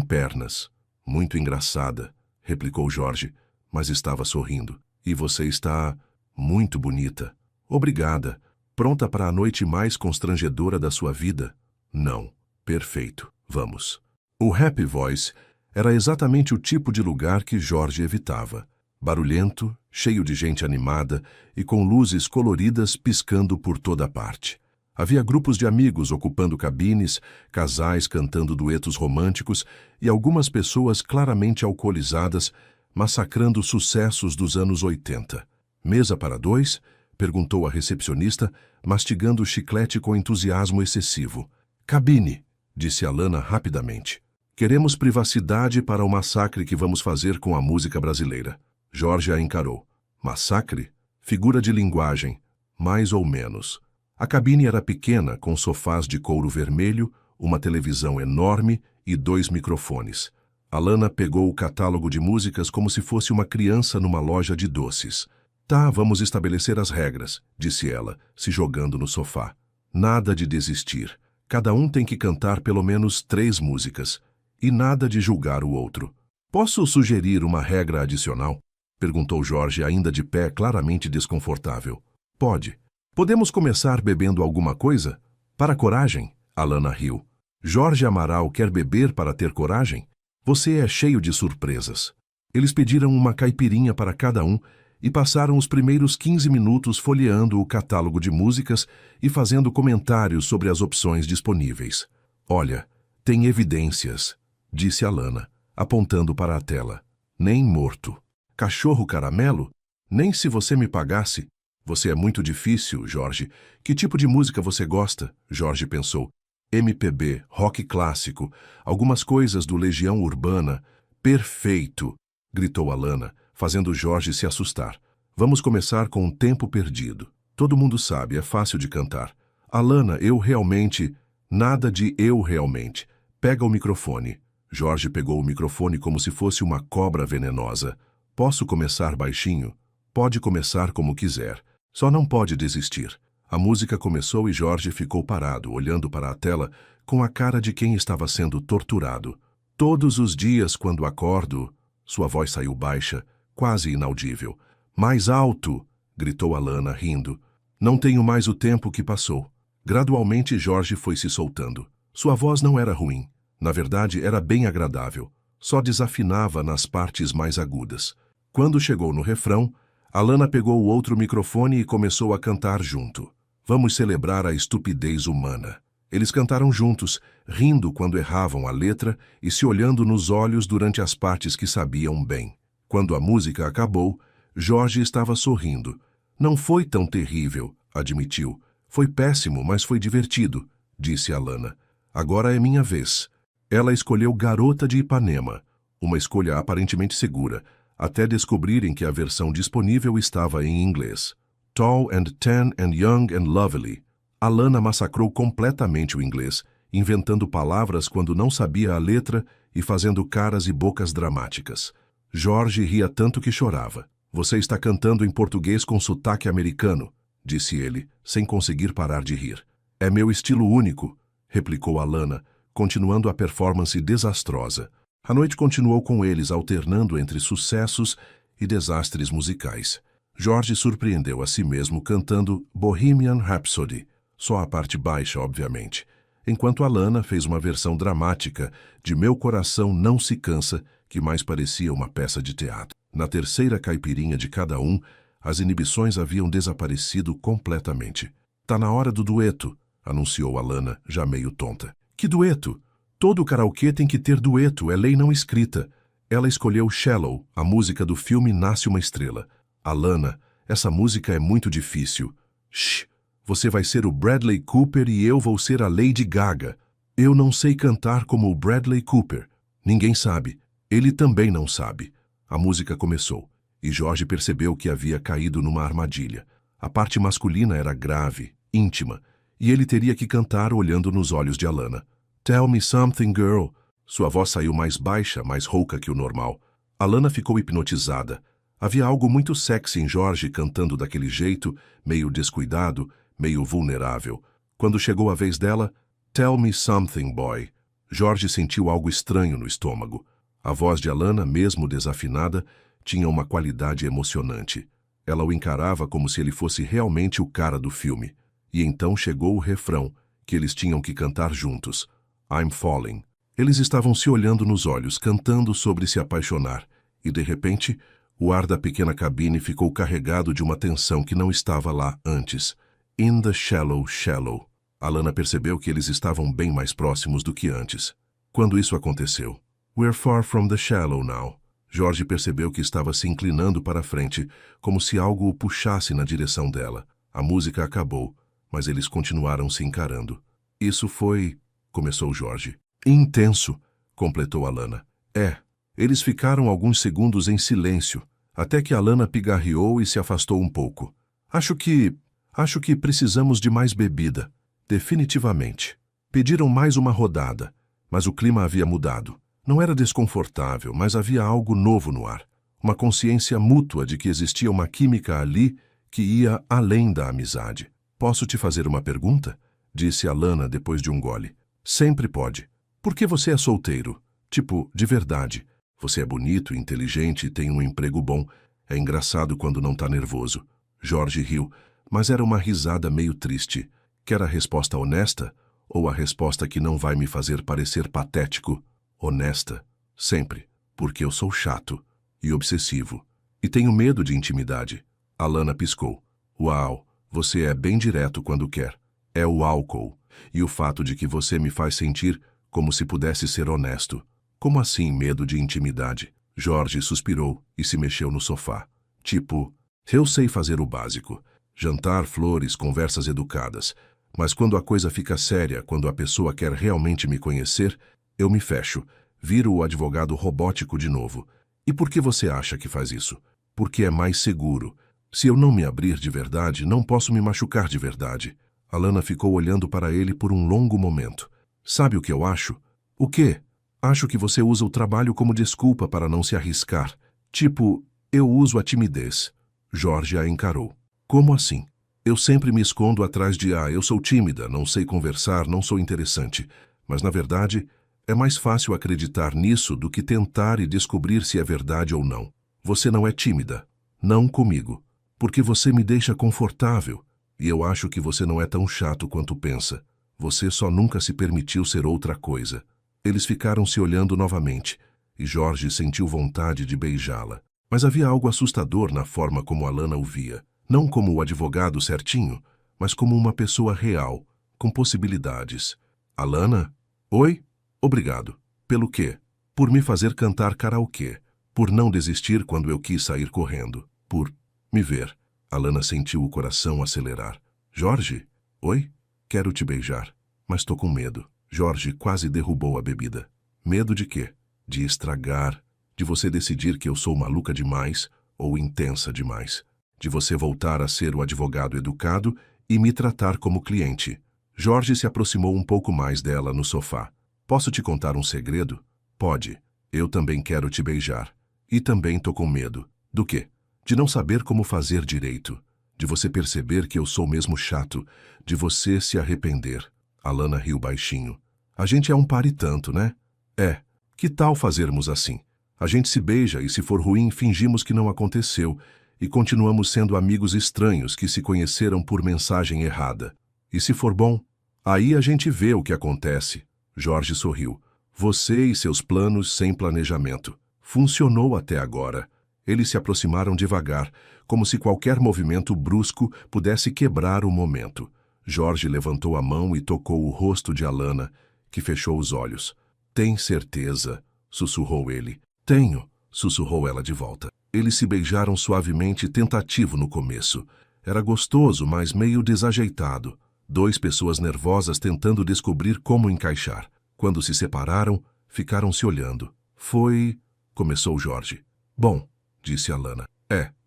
pernas. Muito engraçada, replicou Jorge, mas estava sorrindo. E você está muito bonita. Obrigada. Pronta para a noite mais constrangedora da sua vida? Não. Perfeito. Vamos. O Happy Voice era exatamente o tipo de lugar que Jorge evitava. Barulhento, cheio de gente animada e com luzes coloridas piscando por toda parte. Havia grupos de amigos ocupando cabines, casais cantando duetos românticos e algumas pessoas claramente alcoolizadas massacrando sucessos dos anos 80. Mesa para 2? Perguntou a recepcionista, mastigando o chiclete com entusiasmo excessivo. Cabine, disse Alana rapidamente. Queremos privacidade para o massacre que vamos fazer com a música brasileira. Jorge a encarou. Massacre? Figura de linguagem, mais ou menos. A cabine era pequena, com sofás de couro vermelho, uma televisão enorme e 2 microfones. Alana pegou o catálogo de músicas como se fosse uma criança numa loja de doces. Tá, vamos estabelecer as regras, disse ela, se jogando no sofá. Nada de desistir. Cada um tem que cantar pelo menos 3 músicas. E nada de julgar o outro. Posso sugerir uma regra adicional? Perguntou Jorge, ainda de pé, claramente desconfortável. Pode. Podemos começar bebendo alguma coisa? Para coragem? Alana riu. Jorge Amaral quer beber para ter coragem? Você é cheio de surpresas. Eles pediram uma caipirinha para cada um e passaram os primeiros 15 minutos folheando o catálogo de músicas e fazendo comentários sobre as opções disponíveis. Olha, tem evidências, disse Alana, apontando para a tela. Nem morto. Cachorro caramelo? Nem se você me pagasse. Você é muito difícil, Jorge. Que tipo de música você gosta? Jorge pensou. MPB, rock clássico, algumas coisas do Legião Urbana. Perfeito, gritou Alana, fazendo Jorge se assustar. Vamos começar com um tempo perdido. Todo mundo sabe, é fácil de cantar. Alana, eu realmente... Nada de eu realmente. Pega o microfone. Jorge pegou o microfone como se fosse uma cobra venenosa. Posso começar baixinho? Pode começar como quiser. Só não pode desistir. A música começou e Jorge ficou parado, olhando para a tela, com a cara de quem estava sendo torturado. Todos os dias, quando acordo... Sua voz saiu baixa, quase inaudível. Mais alto! Gritou Alana, rindo. Não tenho mais o tempo que passou. Gradualmente, Jorge foi se soltando. Sua voz não era ruim. Na verdade, era bem agradável. Só desafinava nas partes mais agudas. Quando chegou no refrão, Alana pegou o outro microfone e começou a cantar junto. Vamos celebrar a estupidez humana. Eles cantaram juntos, rindo quando erravam a letra e se olhando nos olhos durante as partes que sabiam bem. Quando a música acabou, Jorge estava sorrindo. Não foi tão terrível, admitiu. Foi péssimo, mas foi divertido, disse Alana. Agora é minha vez. Ela escolheu Garota de Ipanema, uma escolha aparentemente segura, até descobrirem que a versão disponível estava em inglês. Tall and Tan and Young and Lovely. Alana massacrou completamente o inglês, inventando palavras quando não sabia a letra e fazendo caras e bocas dramáticas. Jorge ria tanto que chorava. Você está cantando em português com sotaque americano, disse ele, sem conseguir parar de rir. É meu estilo único, replicou Alana, continuando a performance desastrosa. A noite continuou com eles, alternando entre sucessos e desastres musicais. Jorge surpreendeu a si mesmo cantando Bohemian Rhapsody, só a parte baixa, obviamente, enquanto Alana fez uma versão dramática de Meu Coração Não Se Cansa, que mais parecia uma peça de teatro. Na terceira caipirinha de cada um, as inibições haviam desaparecido completamente. Tá na hora do dueto, anunciou Alana, já meio tonta. Que dueto? Todo karaokê tem que ter dueto, é lei não escrita. Ela escolheu Shallow, a música do filme Nasce uma Estrela. Alana, essa música é muito difícil. Shh, você vai ser o Bradley Cooper e eu vou ser a Lady Gaga. Eu não sei cantar como o Bradley Cooper. Ninguém sabe. Ele também não sabe. A música começou, e Jorge percebeu que havia caído numa armadilha. A parte masculina era grave, íntima, e ele teria que cantar olhando nos olhos de Alana. Tell me something, girl. Sua voz saiu mais baixa, mais rouca que o normal. Alana ficou hipnotizada. Havia algo muito sexy em Jorge cantando daquele jeito, meio descuidado, meio vulnerável. Quando chegou a vez dela, Tell me something, boy. Jorge sentiu algo estranho no estômago. A voz de Alana, mesmo desafinada, tinha uma qualidade emocionante. Ela o encarava como se ele fosse realmente o cara do filme. E então chegou o refrão, que eles tinham que cantar juntos. I'm Falling. Eles estavam se olhando nos olhos, cantando sobre se apaixonar. E, de repente, o ar da pequena cabine ficou carregado de uma tensão que não estava lá antes. In the shallow, shallow. Alana percebeu que eles estavam bem mais próximos do que antes. Quando isso aconteceu? We're far from the shallow now. Jorge percebeu que estava se inclinando para a frente, como se algo o puxasse na direção dela. A música acabou, mas eles continuaram se encarando. Isso foi... começou Jorge. Intenso, completou Alana. É. Eles ficaram alguns segundos em silêncio, até que Alana pigarreou e se afastou um pouco. Acho que precisamos de mais bebida. Definitivamente. Pediram mais uma rodada, mas o clima havia mudado. Não era desconfortável, mas havia algo novo no ar. Uma consciência mútua de que existia uma química ali que ia além da amizade. Posso te fazer uma pergunta? Disse Alana depois de um gole. Sempre pode. Por que você é solteiro? Tipo, de verdade. Você é bonito, inteligente e tem um emprego bom. É engraçado quando não tá nervoso. Jorge riu, mas era uma risada meio triste. Quer a resposta honesta ou a resposta que não vai me fazer parecer patético? Honesta, sempre, porque eu sou chato e obsessivo e tenho medo de intimidade. Alana piscou. Uau, você é bem direto quando quer. É o álcool e o fato de que você me faz sentir como se pudesse ser honesto. Como assim medo de intimidade? Jorge suspirou e se mexeu no sofá. Tipo, eu sei fazer o básico. Jantar, flores, conversas educadas. Mas quando a coisa fica séria, quando a pessoa quer realmente me conhecer, eu me fecho, viro o advogado robótico de novo. E por que você acha que faz isso? Porque é mais seguro. Se eu não me abrir de verdade, não posso me machucar de verdade. Alana ficou olhando para ele por um longo momento. Sabe o que eu acho? O quê? Acho que você usa o trabalho como desculpa para não se arriscar. Tipo, eu uso a timidez. Jorge a encarou. Como assim? Eu sempre me escondo atrás de eu sou tímida, não sei conversar, não sou interessante. Mas, na verdade, é mais fácil acreditar nisso do que tentar e descobrir se é verdade ou não. Você não é tímida. Não comigo. Porque você me deixa confortável. E eu acho que você não é tão chato quanto pensa. Você só nunca se permitiu ser outra coisa. Eles ficaram se olhando novamente, e Jorge sentiu vontade de beijá-la. Mas havia algo assustador na forma como Alana o via. Não como o advogado certinho, mas como uma pessoa real, com possibilidades. Alana? Oi? Obrigado. Pelo quê? Por me fazer cantar karaokê. Por não desistir quando eu quis sair correndo. Por me ver. Alana sentiu o coração acelerar. Jorge? Oi? Quero te beijar, mas tô com medo. Jorge quase derrubou a bebida. Medo de quê? De estragar, de você decidir que eu sou maluca demais ou intensa demais, de você voltar a ser o advogado educado e me tratar como cliente. Jorge se aproximou um pouco mais dela no sofá. Posso te contar um segredo? Pode. Eu também quero te beijar. E também tô com medo. Do quê? De não saber como fazer direito. De você perceber que eu sou mesmo chato. De você se arrepender. Alana riu baixinho. A gente é um par e tanto, né? É. Que tal fazermos assim? A gente se beija e, se for ruim, fingimos que não aconteceu e continuamos sendo amigos estranhos que se conheceram por mensagem errada. E se for bom, aí a gente vê o que acontece. Jorge sorriu. Você e seus planos sem planejamento. Funcionou até agora. Eles se aproximaram devagar, como se qualquer movimento brusco pudesse quebrar o momento. Jorge levantou a mão e tocou o rosto de Alana, que fechou os olhos. Tem certeza? Sussurrou ele. Tenho, sussurrou ela de volta. Eles se beijaram suavemente, tentativo no começo. Era gostoso, mas meio desajeitado. Duas pessoas nervosas tentando descobrir como encaixar. Quando se separaram, ficaram se olhando. Foi... começou Jorge. Bom, disse Alana.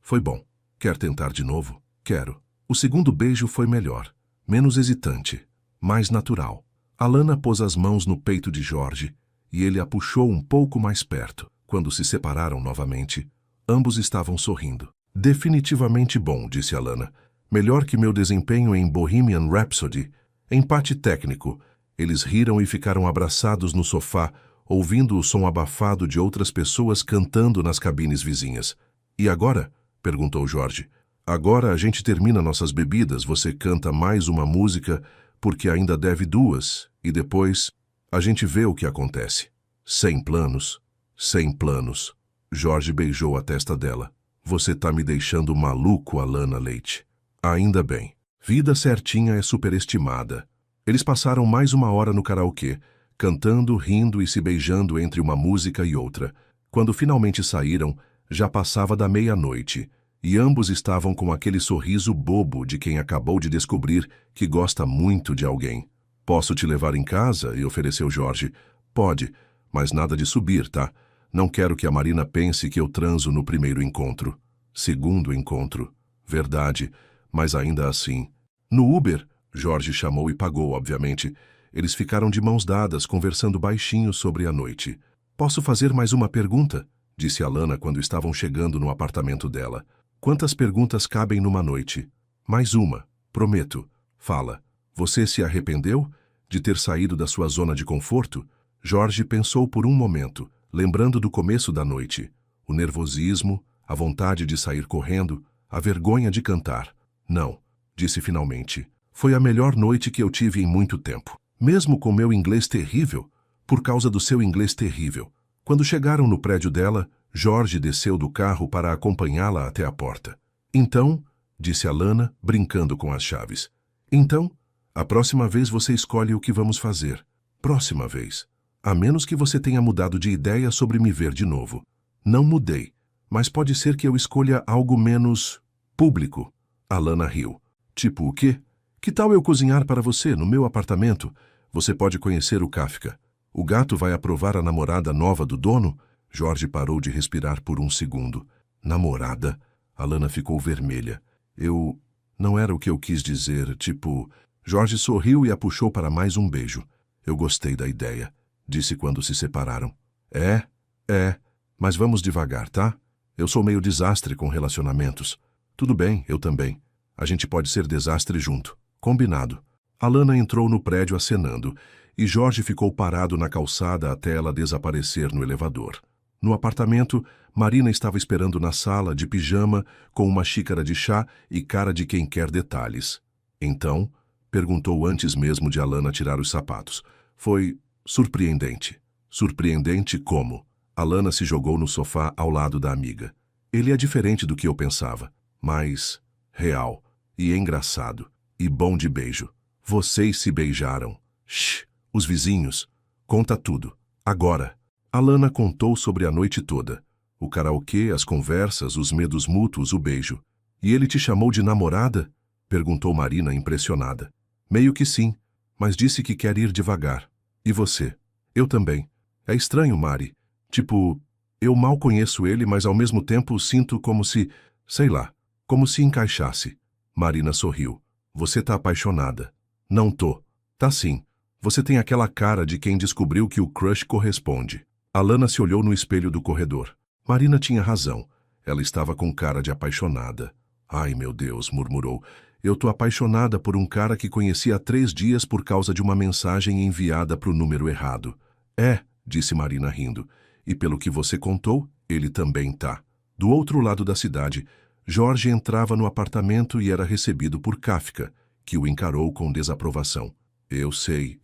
Foi bom. Quer tentar de novo? Quero. O segundo beijo foi melhor. Menos hesitante. Mais natural. Alana pôs as mãos no peito de Jorge e ele a puxou um pouco mais perto. Quando se separaram novamente, ambos estavam sorrindo. Definitivamente bom, disse Alana. Melhor que meu desempenho em Bohemian Rhapsody. Empate técnico. Eles riram e ficaram abraçados no sofá, ouvindo o som abafado de outras pessoas cantando nas cabines vizinhas. E agora? Perguntou Jorge. Agora a gente termina nossas bebidas, você canta mais uma música, porque ainda deve duas, e depois a gente vê o que acontece. Sem planos. Sem planos. Jorge beijou a testa dela. Você tá me deixando maluco, Alana Leite. Ainda bem. Vida certinha é superestimada. Eles passaram mais uma hora no karaokê, cantando, rindo e se beijando entre uma música e outra. Quando finalmente saíram, já passava da meia-noite, e ambos estavam com aquele sorriso bobo de quem acabou de descobrir que gosta muito de alguém. Posso te levar em casa? E ofereceu Jorge. Pode, mas nada de subir, tá? Não quero que a Marina pense que eu transo no primeiro encontro. Segundo encontro. Verdade, mas ainda assim. No Uber, Jorge chamou e pagou, obviamente. Eles ficaram de mãos dadas, conversando baixinho sobre a noite. Posso fazer mais uma pergunta? Disse Alana quando estavam chegando no apartamento dela. Quantas perguntas cabem numa noite? Mais uma, prometo. Fala. Você se arrependeu de ter saído da sua zona de conforto? Jorge pensou por um momento, lembrando do começo da noite. O nervosismo, a vontade de sair correndo, a vergonha de cantar. Não, disse finalmente. Foi a melhor noite que eu tive em muito tempo. Mesmo com meu inglês terrível, por causa do seu inglês terrível. Quando chegaram no prédio dela, Jorge desceu do carro para acompanhá-la até a porta. Então, disse Alana, brincando com as chaves. Então, a próxima vez você escolhe o que vamos fazer. Próxima vez. A menos que você tenha mudado de ideia sobre me ver de novo. Não mudei, mas pode ser que eu escolha algo menos público. Alana riu. Tipo o quê? Que tal eu cozinhar para você no meu apartamento? Você pode conhecer o Kafka. O gato vai aprovar a namorada nova do dono? Jorge parou de respirar por um segundo. Namorada? Alana ficou vermelha. Não era o que eu quis dizer, tipo... Jorge sorriu e a puxou para mais um beijo. Eu gostei da ideia, disse quando se separaram. É, mas vamos devagar, tá? Eu sou meio desastre com relacionamentos. Tudo bem, eu também. A gente pode ser desastre junto. Combinado. Alana entrou no prédio acenando, e Jorge ficou parado na calçada até ela desaparecer no elevador. No apartamento, Marina estava esperando na sala, de pijama, com uma xícara de chá e cara de quem quer detalhes. Então, perguntou antes mesmo de Alana tirar os sapatos. Foi surpreendente. Surpreendente como? Alana se jogou no sofá ao lado da amiga. Ele é diferente do que eu pensava, mas real, e engraçado, e bom de beijo. Vocês se beijaram. Shh, os vizinhos. Conta tudo. Agora. Alana contou sobre a noite toda. O karaokê, as conversas, os medos mútuos, o beijo. E ele te chamou de namorada? Perguntou Marina, impressionada. Meio que sim, mas disse que quer ir devagar. E você? Eu também. É estranho, Mari. Tipo, eu mal conheço ele, mas ao mesmo tempo sinto como se, sei lá, como se encaixasse. Marina sorriu. Você tá apaixonada. Não tô. Tá sim. Você tem aquela cara de quem descobriu que o crush corresponde. Alana se olhou no espelho do corredor. Marina tinha razão. Ela estava com cara de apaixonada. Ai, meu Deus, murmurou. Eu tô apaixonada por um cara que conheci há 3 dias por causa de uma mensagem enviada pro número errado. É, disse Marina rindo. E pelo que você contou, ele também tá. Do outro lado da cidade, Jorge entrava no apartamento e era recebido por Kafka, que o encarou com desaprovação. Eu sei.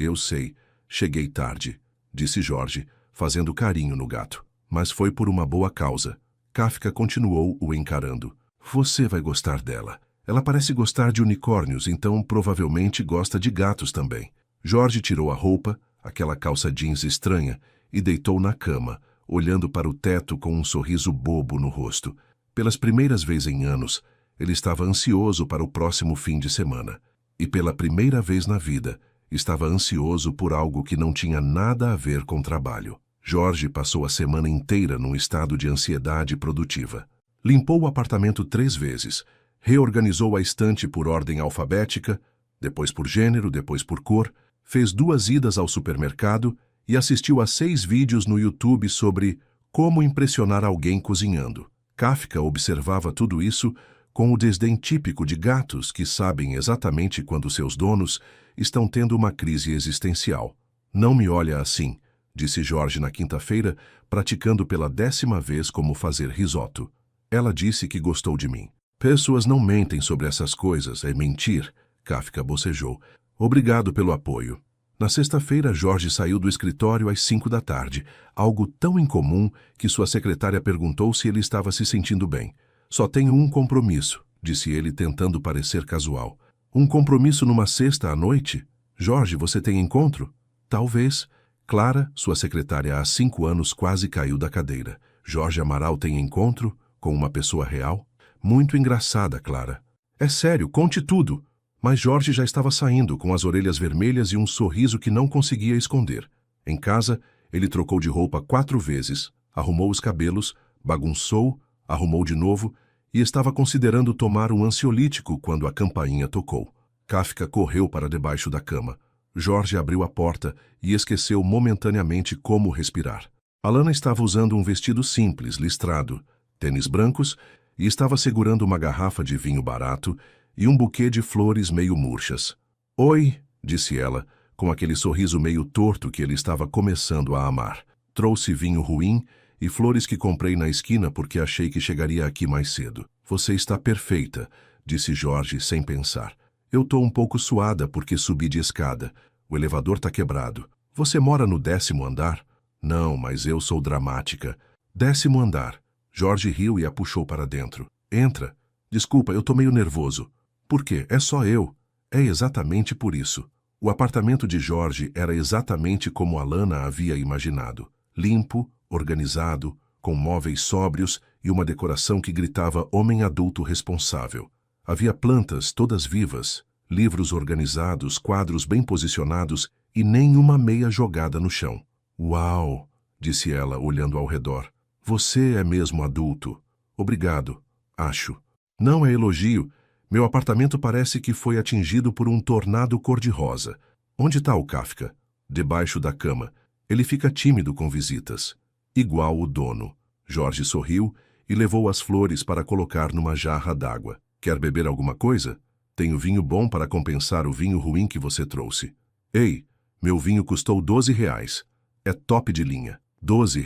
Cheguei tarde, disse Jorge, fazendo carinho no gato. Mas foi por uma boa causa. Kafka continuou o encarando. Você vai gostar dela. Ela parece gostar de unicórnios, então provavelmente gosta de gatos também. Jorge tirou a roupa, aquela calça jeans estranha, e deitou na cama, olhando para o teto com um sorriso bobo no rosto. Pelas primeiras vezes em anos, ele estava ansioso para o próximo fim de semana. E pela primeira vez na vida, estava ansioso por algo que não tinha nada a ver com trabalho. Jorge passou a semana inteira num estado de ansiedade produtiva. Limpou o apartamento 3 vezes, reorganizou a estante por ordem alfabética, depois por gênero, depois por cor, fez 2 idas ao supermercado e assistiu a 6 vídeos no YouTube sobre como impressionar alguém cozinhando. Kafka observava tudo isso com o desdém típico de gatos que sabem exatamente quando seus donos estão tendo uma crise existencial. Não me olha assim, disse Jorge na quinta-feira, praticando pela 10ª vez como fazer risoto. Ela disse que gostou de mim. Pessoas não mentem sobre essas coisas, é mentir, Kafka bocejou. Obrigado pelo apoio. Na sexta-feira, Jorge saiu do escritório às 5 da tarde, algo tão incomum que sua secretária perguntou se ele estava se sentindo bem. Só tenho um compromisso, disse ele tentando parecer casual. Um compromisso numa sexta à noite? Jorge, você tem encontro? Talvez. Clara, sua secretária há 5 anos, quase caiu da cadeira. Jorge Amaral tem encontro com uma pessoa real? Muito engraçada, Clara. É sério, conte tudo. Mas Jorge já estava saindo, com as orelhas vermelhas e um sorriso que não conseguia esconder. Em casa, ele trocou de roupa 4 vezes, arrumou os cabelos, bagunçou, arrumou de novo e estava considerando tomar um ansiolítico quando a campainha tocou. Kafka correu para debaixo da cama. Jorge abriu a porta e esqueceu momentaneamente como respirar. Alana estava usando um vestido simples, listrado, tênis brancos e estava segurando uma garrafa de vinho barato e um buquê de flores meio murchas. Oi, disse ela, com aquele sorriso meio torto que ele estava começando a amar. Trouxe vinho ruim e flores que comprei na esquina porque achei que chegaria aqui mais cedo. Você está perfeita, disse Jorge sem pensar. Eu tô um pouco suada porque subi de escada. O elevador tá quebrado. Você mora no 10º andar? Não, mas eu sou dramática. 10º andar. Jorge riu e a puxou para dentro. Entra. Desculpa, eu tô meio nervoso. Por quê? É só eu. É exatamente por isso. O apartamento de Jorge era exatamente como Alana havia imaginado. Limpo, organizado, com móveis sóbrios e uma decoração que gritava homem adulto responsável. Havia plantas todas vivas, livros organizados, quadros bem posicionados e nenhuma meia jogada no chão. Uau, disse ela, olhando ao redor. Você é mesmo adulto. Obrigado, acho. Não é elogio. Meu apartamento parece que foi atingido por um tornado cor-de-rosa. Onde está o Kafka? Debaixo da cama. Ele fica tímido com visitas. Igual o dono. Jorge sorriu e levou as flores para colocar numa jarra d'água. Quer beber alguma coisa? Tenho vinho bom para compensar o vinho ruim que você trouxe. Ei, meu vinho custou R$ 12. É top de linha. R$ 12?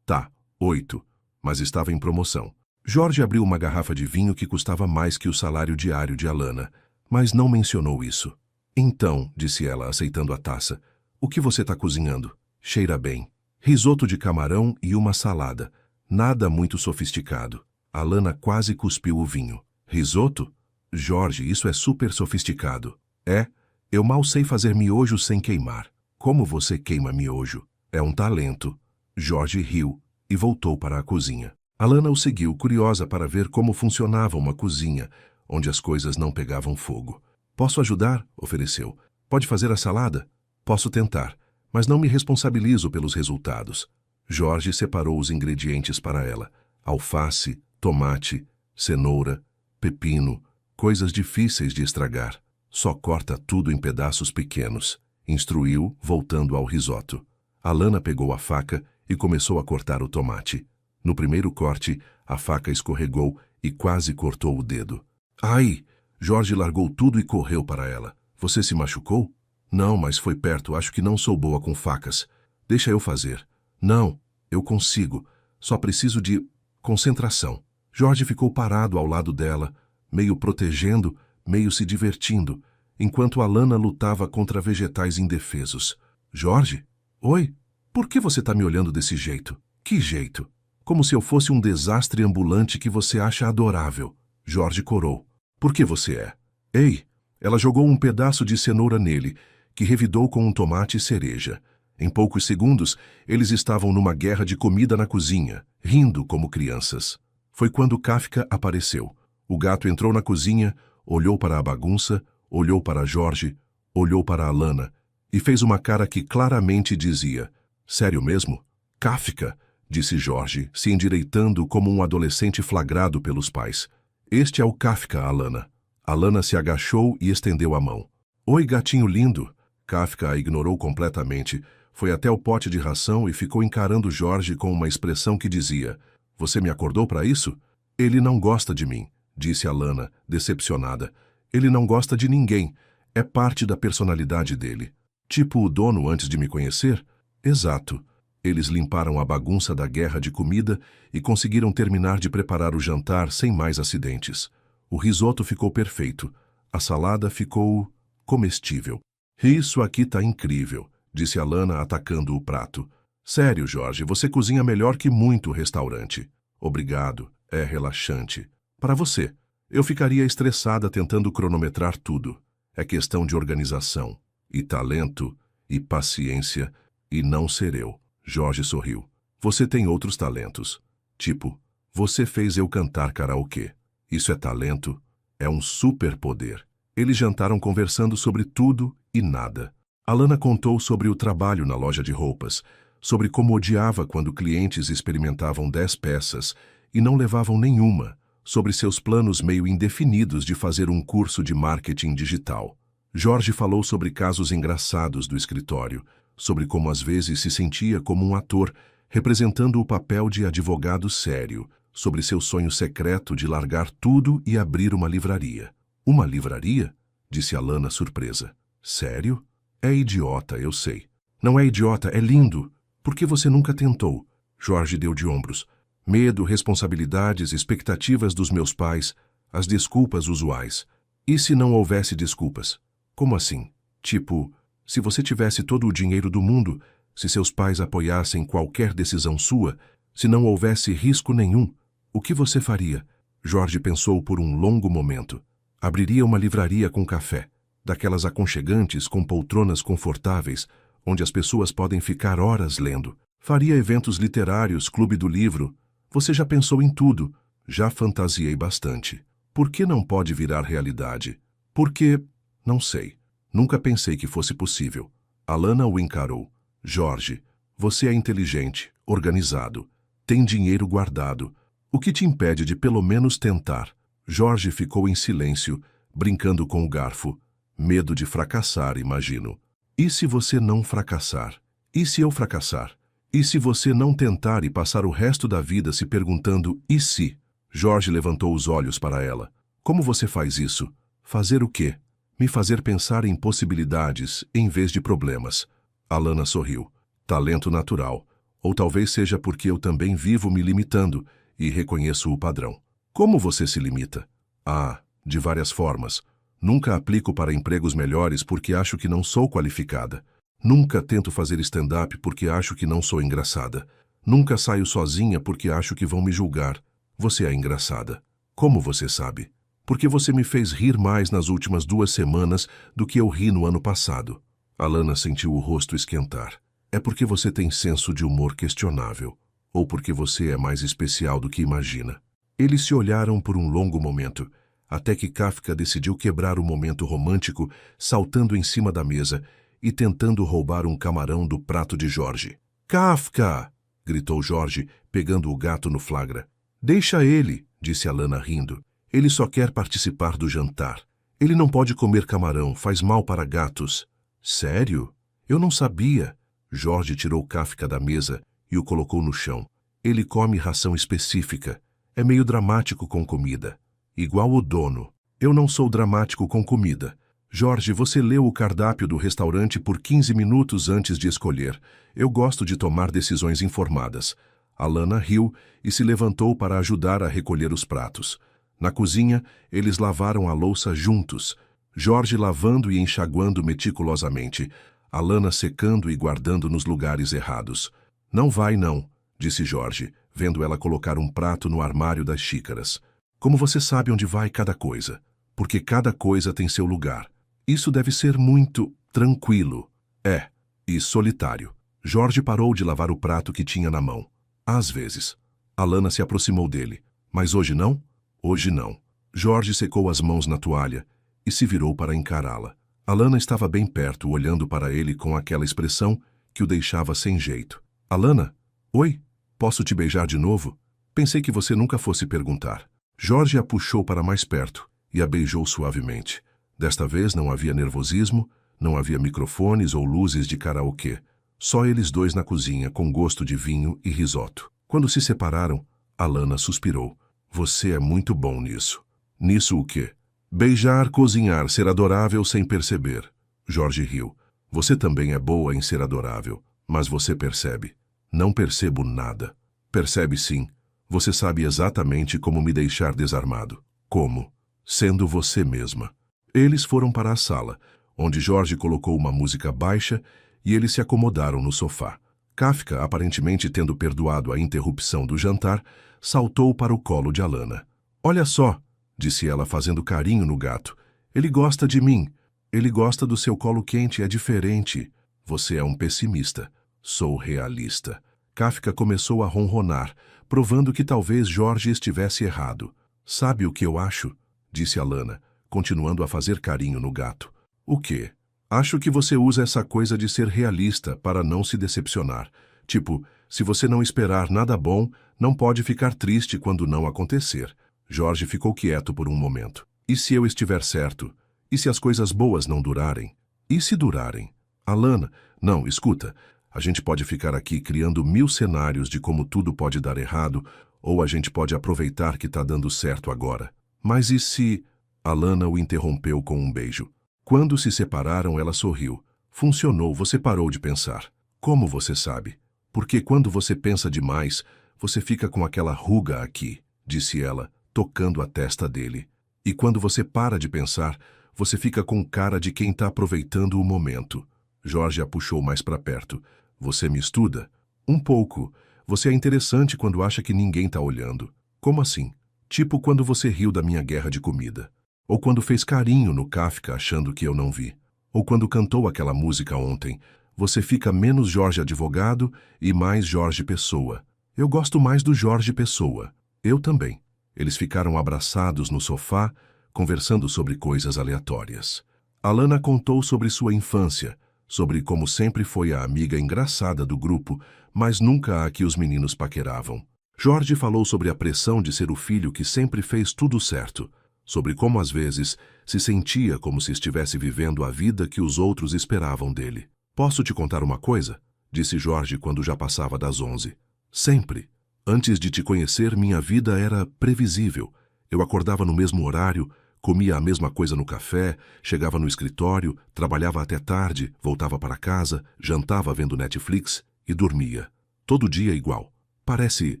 Tá, 8. Mas estava em promoção. Jorge abriu uma garrafa de vinho que custava mais que o salário diário de Alana, mas não mencionou isso. Então, disse ela, aceitando a taça, o que você está cozinhando? Cheira bem. Risoto de camarão e uma salada. Nada muito sofisticado. Alana quase cuspiu o vinho. Risoto? Jorge, isso é super sofisticado. É? Eu mal sei fazer miojo sem queimar. Como você queima miojo? É um talento. Jorge riu e voltou para a cozinha. Alana o seguiu, curiosa para ver como funcionava uma cozinha, onde as coisas não pegavam fogo. Posso ajudar? Ofereceu. Pode fazer a salada? Posso tentar, mas não me responsabilizo pelos resultados. Jorge separou os ingredientes para ela. Alface, tomate, cenoura, pepino, coisas difíceis de estragar. Só corta tudo em pedaços pequenos. Instruiu, voltando ao risoto. Alana pegou a faca e começou a cortar o tomate. No primeiro corte, a faca escorregou e quase cortou o dedo. Ai! Jorge largou tudo e correu para ela. Você se machucou? Não, mas foi perto. Acho que não sou boa com facas. Deixa eu fazer. Não, eu consigo. Só preciso de concentração. Jorge ficou parado ao lado dela, meio protegendo, meio se divertindo, enquanto Alana lutava contra vegetais indefesos. Jorge? Oi? Por que você está me olhando desse jeito? Que jeito? Como se eu fosse um desastre ambulante que você acha adorável. Jorge corou. Por que você é? Ei! Ela jogou um pedaço de cenoura nele, que revidou com um tomate cereja. Em poucos segundos, eles estavam numa guerra de comida na cozinha, rindo como crianças. Foi quando Kafka apareceu. O gato entrou na cozinha, olhou para a bagunça, olhou para Jorge, olhou para Alana e fez uma cara que claramente dizia: Sério mesmo? Kafka, disse Jorge, se endireitando como um adolescente flagrado pelos pais. Este é o Kafka, Alana. Alana se agachou e estendeu a mão. Oi, gatinho lindo. Kafka a ignorou completamente, foi até o pote de ração e ficou encarando Jorge com uma expressão que dizia: Você me acordou para isso? Ele não gosta de mim, disse Alana, decepcionada. Ele não gosta de ninguém. É parte da personalidade dele. Tipo o dono antes de me conhecer? Exato. Eles limparam a bagunça da guerra de comida e conseguiram terminar de preparar o jantar sem mais acidentes. O risoto ficou perfeito. A salada ficou comestível. Isso aqui tá incrível, disse Alana atacando o prato. Sério, Jorge, você cozinha melhor que muito restaurante. Obrigado, é relaxante. Para você, eu ficaria estressada tentando cronometrar tudo. É questão de organização, e talento, e paciência, e não ser eu. Jorge sorriu. Você tem outros talentos. Tipo, você fez eu cantar karaokê. Isso é talento? É um superpoder. Eles jantaram conversando sobre tudo e nada. Alana contou sobre o trabalho na loja de roupas, sobre como odiava quando clientes experimentavam 10 peças e não levavam nenhuma, sobre seus planos meio indefinidos de fazer um curso de marketing digital. Jorge falou sobre casos engraçados do escritório, sobre como às vezes se sentia como um ator, representando o papel de advogado sério, sobre seu sonho secreto de largar tudo e abrir uma livraria. Uma livraria? Disse Alana surpresa. Sério? É idiota, eu sei. Não é idiota, é lindo. Por que você nunca tentou? Jorge deu de ombros. Medo, responsabilidades, expectativas dos meus pais, as desculpas usuais. E se não houvesse desculpas? Como assim? Tipo, se você tivesse todo o dinheiro do mundo, se seus pais apoiassem qualquer decisão sua, se não houvesse risco nenhum, o que você faria? Jorge pensou por um longo momento. Abriria uma livraria com café, daquelas aconchegantes com poltronas confortáveis, onde as pessoas podem ficar horas lendo. Faria eventos literários, clube do livro. Você já pensou em tudo. Já fantasiei bastante. Por que não pode virar realidade? Porque... não sei. Nunca pensei que fosse possível. Alana o encarou. Jorge, você é inteligente, organizado, tem dinheiro guardado. O que te impede de pelo menos tentar? Jorge ficou em silêncio, brincando com o garfo. Medo de fracassar, imagino. E se você não fracassar? E se eu fracassar? E se você não tentar e passar o resto da vida se perguntando e se? Jorge levantou os olhos para ela. Como você faz isso? Fazer o quê? Me fazer pensar em possibilidades em vez de problemas. Alana sorriu. Talento natural. Ou talvez seja porque eu também vivo me limitando e reconheço o padrão. Como você se limita? Ah, de várias formas. Nunca aplico para empregos melhores porque acho que não sou qualificada. Nunca tento fazer stand-up porque acho que não sou engraçada. Nunca saio sozinha porque acho que vão me julgar. Você é engraçada. Como você sabe? Porque você me fez rir mais nas últimas 2 semanas do que eu ri no ano passado. Alana sentiu o rosto esquentar. É porque você tem senso de humor questionável. Ou porque você é mais especial do que imagina. Eles se olharam por um longo momento, até que Kafka decidiu quebrar o momento romântico, saltando em cima da mesa e tentando roubar um camarão do prato de Jorge. Kafka! Gritou Jorge, pegando o gato no flagra. Deixa ele, disse Alana rindo. Ele só quer participar do jantar. Ele não pode comer camarão, faz mal para gatos. Sério? Eu não sabia. Jorge tirou Kafka da mesa e o colocou no chão. Ele come ração específica. É meio dramático com comida. Igual o dono. Eu não sou dramático com comida. Jorge, você leu o cardápio do restaurante por 15 minutos antes de escolher. Eu gosto de tomar decisões informadas. Alana riu e se levantou para ajudar a recolher os pratos. Na cozinha, eles lavaram a louça juntos. Jorge lavando e enxaguando meticulosamente. Alana secando e guardando nos lugares errados. Não vai, não, disse Jorge, vendo ela colocar um prato no armário das xícaras. Como você sabe onde vai cada coisa? Porque cada coisa tem seu lugar. Isso deve ser muito tranquilo. É, e solitário. Jorge parou de lavar o prato que tinha na mão. Às vezes. Alana se aproximou dele. Mas hoje não? Hoje não. Jorge secou as mãos na toalha e se virou para encará-la. Alana estava bem perto, olhando para ele com aquela expressão que o deixava sem jeito. Alana? Oi? Posso te beijar de novo? Pensei que você nunca fosse perguntar. Jorge a puxou para mais perto e a beijou suavemente. Desta vez não havia nervosismo, não havia microfones ou luzes de karaokê. Só eles dois na cozinha, com gosto de vinho e risoto. Quando se separaram, Alana suspirou. Você é muito bom nisso. Nisso o quê? Beijar, cozinhar, ser adorável sem perceber. Jorge riu. Você também é boa em ser adorável, mas você percebe. Não percebo nada. Percebe sim. Você sabe exatamente como me deixar desarmado. Como? Sendo você mesma. Eles foram para a sala, onde Jorge colocou uma música baixa e eles se acomodaram no sofá. Kafka, aparentemente tendo perdoado a interrupção do jantar, saltou para o colo de Alana. Olha só, disse ela fazendo carinho no gato. Ele gosta de mim. Ele gosta do seu colo quente, é diferente. Você é um pessimista. Sou realista. Kafka começou a ronronar, provando que talvez Jorge estivesse errado. Sabe o que eu acho? Disse Alana, continuando a fazer carinho no gato. O quê? Acho que você usa essa coisa de ser realista para não se decepcionar. Tipo, se você não esperar nada bom, não pode ficar triste quando não acontecer. Jorge ficou quieto por um momento. E se eu estiver certo? E se as coisas boas não durarem? E se durarem? Alana, não, escuta. A gente pode ficar aqui criando 1000 cenários de como tudo pode dar errado, ou a gente pode aproveitar que tá dando certo agora. Mas e se... Alana o interrompeu com um beijo. Quando se separaram, ela sorriu. Funcionou, você parou de pensar. Como você sabe? Porque quando você pensa demais, você fica com aquela ruga aqui, disse ela, tocando a testa dele. E quando você para de pensar, você fica com cara de quem está aproveitando o momento. Jorge a puxou mais para perto. Você me estuda? Um pouco. Você é interessante quando acha que ninguém está olhando. Como assim? Tipo quando você riu da minha guerra de comida. Ou quando fez carinho no Kafka achando que eu não vi. Ou quando cantou aquela música ontem. Você fica menos Jorge advogado e mais Jorge Pessoa. Eu gosto mais do Jorge Pessoa. Eu também. Eles ficaram abraçados no sofá, conversando sobre coisas aleatórias. Alana contou sobre sua infância, sobre como sempre foi a amiga engraçada do grupo, mas nunca a que os meninos paqueravam. Jorge falou sobre a pressão de ser o filho que sempre fez tudo certo, sobre como às vezes se sentia como se estivesse vivendo a vida que os outros esperavam dele. Posso te contar uma coisa? Disse Jorge quando já passava das 11. Sempre. Antes de te conhecer, minha vida era previsível. Eu acordava no mesmo horário, comia a mesma coisa no café, chegava no escritório, trabalhava até tarde, voltava para casa, jantava vendo Netflix e dormia. Todo dia igual. Parece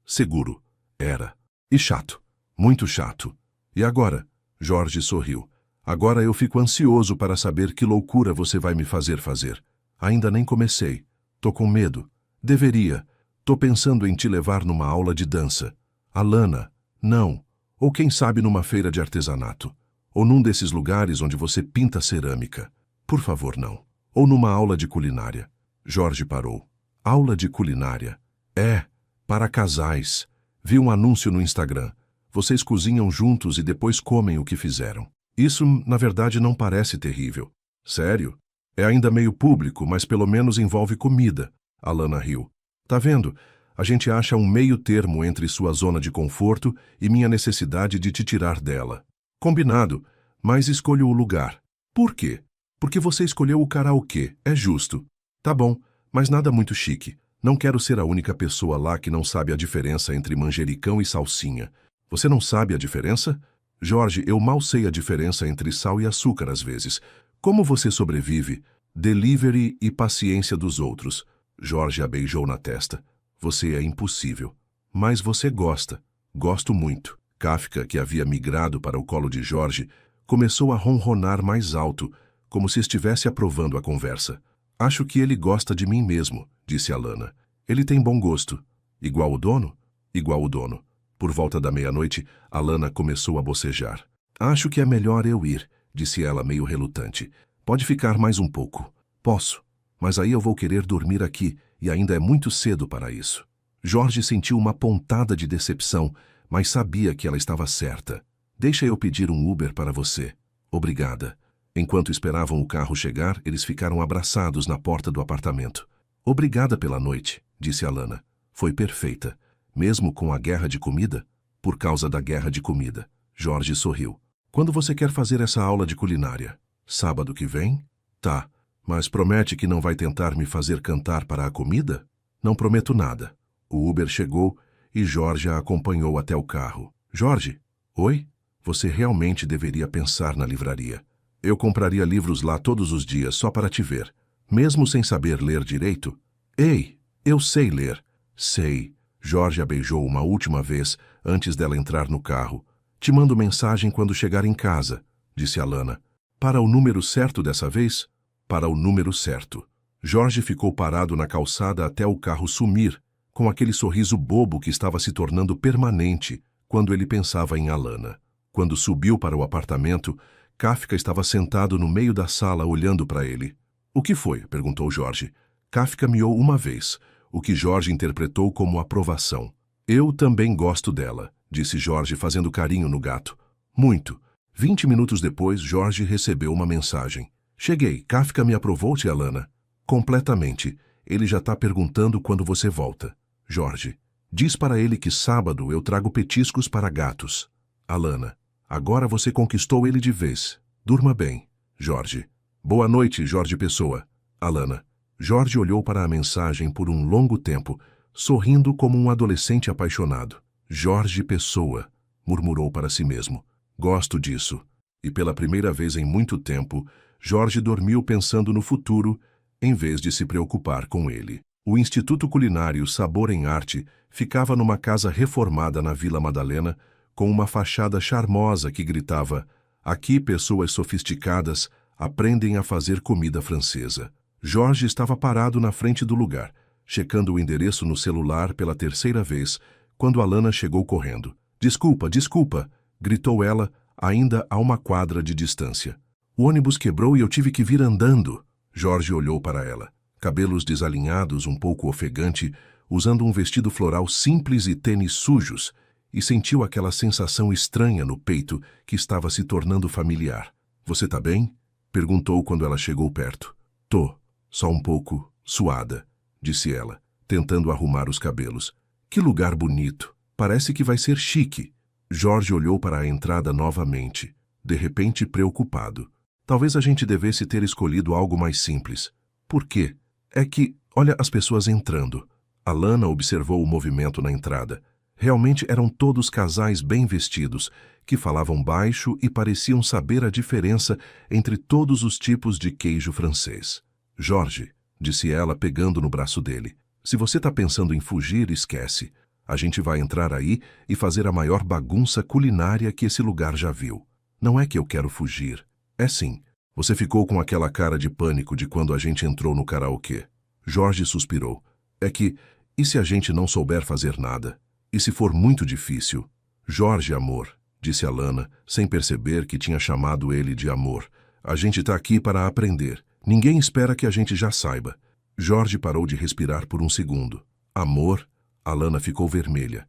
seguro. Era. E chato. Muito chato. E agora? Jorge sorriu. Agora eu fico ansioso para saber que loucura você vai me fazer fazer. Ainda nem comecei. Tô com medo. Deveria. Tô pensando em te levar numa aula de dança. Alana, não. Ou quem sabe numa feira de artesanato. Ou num desses lugares onde você pinta cerâmica. Por favor, não. Ou numa aula de culinária. Jorge parou. Aula de culinária. É, para casais. Vi um anúncio no Instagram. Vocês cozinham juntos e depois comem o que fizeram. Isso, na verdade, não parece terrível. Sério? É ainda meio público, mas pelo menos envolve comida. Alana riu. Tá vendo? A gente acha um meio termo entre sua zona de conforto e minha necessidade de te tirar dela. Combinado, mas escolho o lugar. Por quê? Porque você escolheu o karaokê, é justo. Tá bom, mas nada muito chique. Não quero ser a única pessoa lá que não sabe a diferença entre manjericão e salsinha. Você não sabe a diferença? Jorge, eu mal sei a diferença entre sal e açúcar às vezes. Como você sobrevive? Delivery e paciência dos outros. Jorge a beijou na testa. Você é impossível. Mas você gosta. Gosto muito. Kafka, que havia migrado para o colo de Jorge, começou a ronronar mais alto, como se estivesse aprovando a conversa. Acho que ele gosta de mim mesmo, disse Alana. Ele tem bom gosto. Igual o dono? Igual o dono. Por volta da meia-noite, Alana começou a bocejar. Acho que é melhor eu ir, disse ela meio relutante. Pode ficar mais um pouco. Posso. Mas aí eu vou querer dormir aqui, e ainda é muito cedo para isso. Jorge sentiu uma pontada de decepção, mas sabia que ela estava certa. Deixa eu pedir um Uber para você. Obrigada. Enquanto esperavam o carro chegar, eles ficaram abraçados na porta do apartamento. Obrigada pela noite, disse Alana. Foi perfeita. Mesmo com a guerra de comida? Por causa da guerra de comida. Jorge sorriu. Quando você quer fazer essa aula de culinária? Sábado que vem? Tá. Mas promete que não vai tentar me fazer cantar para a comida? Não prometo nada. O Uber chegou e Jorge a acompanhou até o carro. Jorge? Oi? Você realmente deveria pensar na livraria. Eu compraria livros lá todos os dias só para te ver. Mesmo sem saber ler direito? Ei, eu sei ler. Sei. Jorge a beijou uma última vez antes dela entrar no carro. Te mando mensagem quando chegar em casa, disse Alana. Para o número certo dessa vez? Para o número certo. Jorge ficou parado na calçada até o carro sumir, com aquele sorriso bobo que estava se tornando permanente quando ele pensava em Alana. Quando subiu para o apartamento, Kafka estava sentado no meio da sala olhando para ele. O que foi? Perguntou Jorge. Kafka miou uma vez, o que Jorge interpretou como aprovação. Eu também gosto dela, disse Jorge fazendo carinho no gato. Muito. 20 minutos depois, Jorge recebeu uma mensagem. Cheguei, Kafka me aprovou, tia Alana. Completamente. Ele já está perguntando quando você volta. Jorge. Diz para ele que sábado eu trago petiscos para gatos. Alana. Agora você conquistou ele de vez. Durma bem. Jorge. Boa noite, Jorge Pessoa. Alana. Jorge olhou para a mensagem por um longo tempo, sorrindo como um adolescente apaixonado. Jorge Pessoa, murmurou para si mesmo. Gosto disso. E pela primeira vez em muito tempo, Jorge dormiu pensando no futuro, em vez de se preocupar com ele. O Instituto Culinário Sabor em Arte ficava numa casa reformada na Vila Madalena, com uma fachada charmosa que gritava: aqui pessoas sofisticadas aprendem a fazer comida francesa. Jorge estava parado na frente do lugar, checando o endereço no celular pela terceira vez, quando Alana chegou correndo. Desculpa, desculpa, gritou ela, ainda a uma quadra de distância. O ônibus quebrou e eu tive que vir andando. Jorge olhou para ela. Cabelos desalinhados, um pouco ofegante, usando um vestido floral simples e tênis sujos, e sentiu aquela sensação estranha no peito que estava se tornando familiar. Você tá bem? Perguntou quando ela chegou perto. Tô, só um pouco suada, disse ela, tentando arrumar os cabelos. Que lugar bonito. Parece que vai ser chique. Jorge olhou para a entrada novamente, de repente preocupado. Talvez a gente devesse ter escolhido algo mais simples. Por quê? É que, olha as pessoas entrando. Alana observou o movimento na entrada. Realmente eram todos casais bem vestidos, que falavam baixo e pareciam saber a diferença entre todos os tipos de queijo francês. Jorge, disse ela pegando no braço dele, se você está pensando em fugir, esquece. A gente vai entrar aí e fazer a maior bagunça culinária que esse lugar já viu. Não é que eu quero fugir. É sim. Você ficou com aquela cara de pânico de quando a gente entrou no karaokê. Jorge suspirou. É que, e se a gente não souber fazer nada? E se for muito difícil? Jorge, amor, disse Alana, sem perceber que tinha chamado ele de amor. A gente está aqui para aprender. Ninguém espera que a gente já saiba. Jorge parou de respirar por um segundo. Amor? Alana ficou vermelha.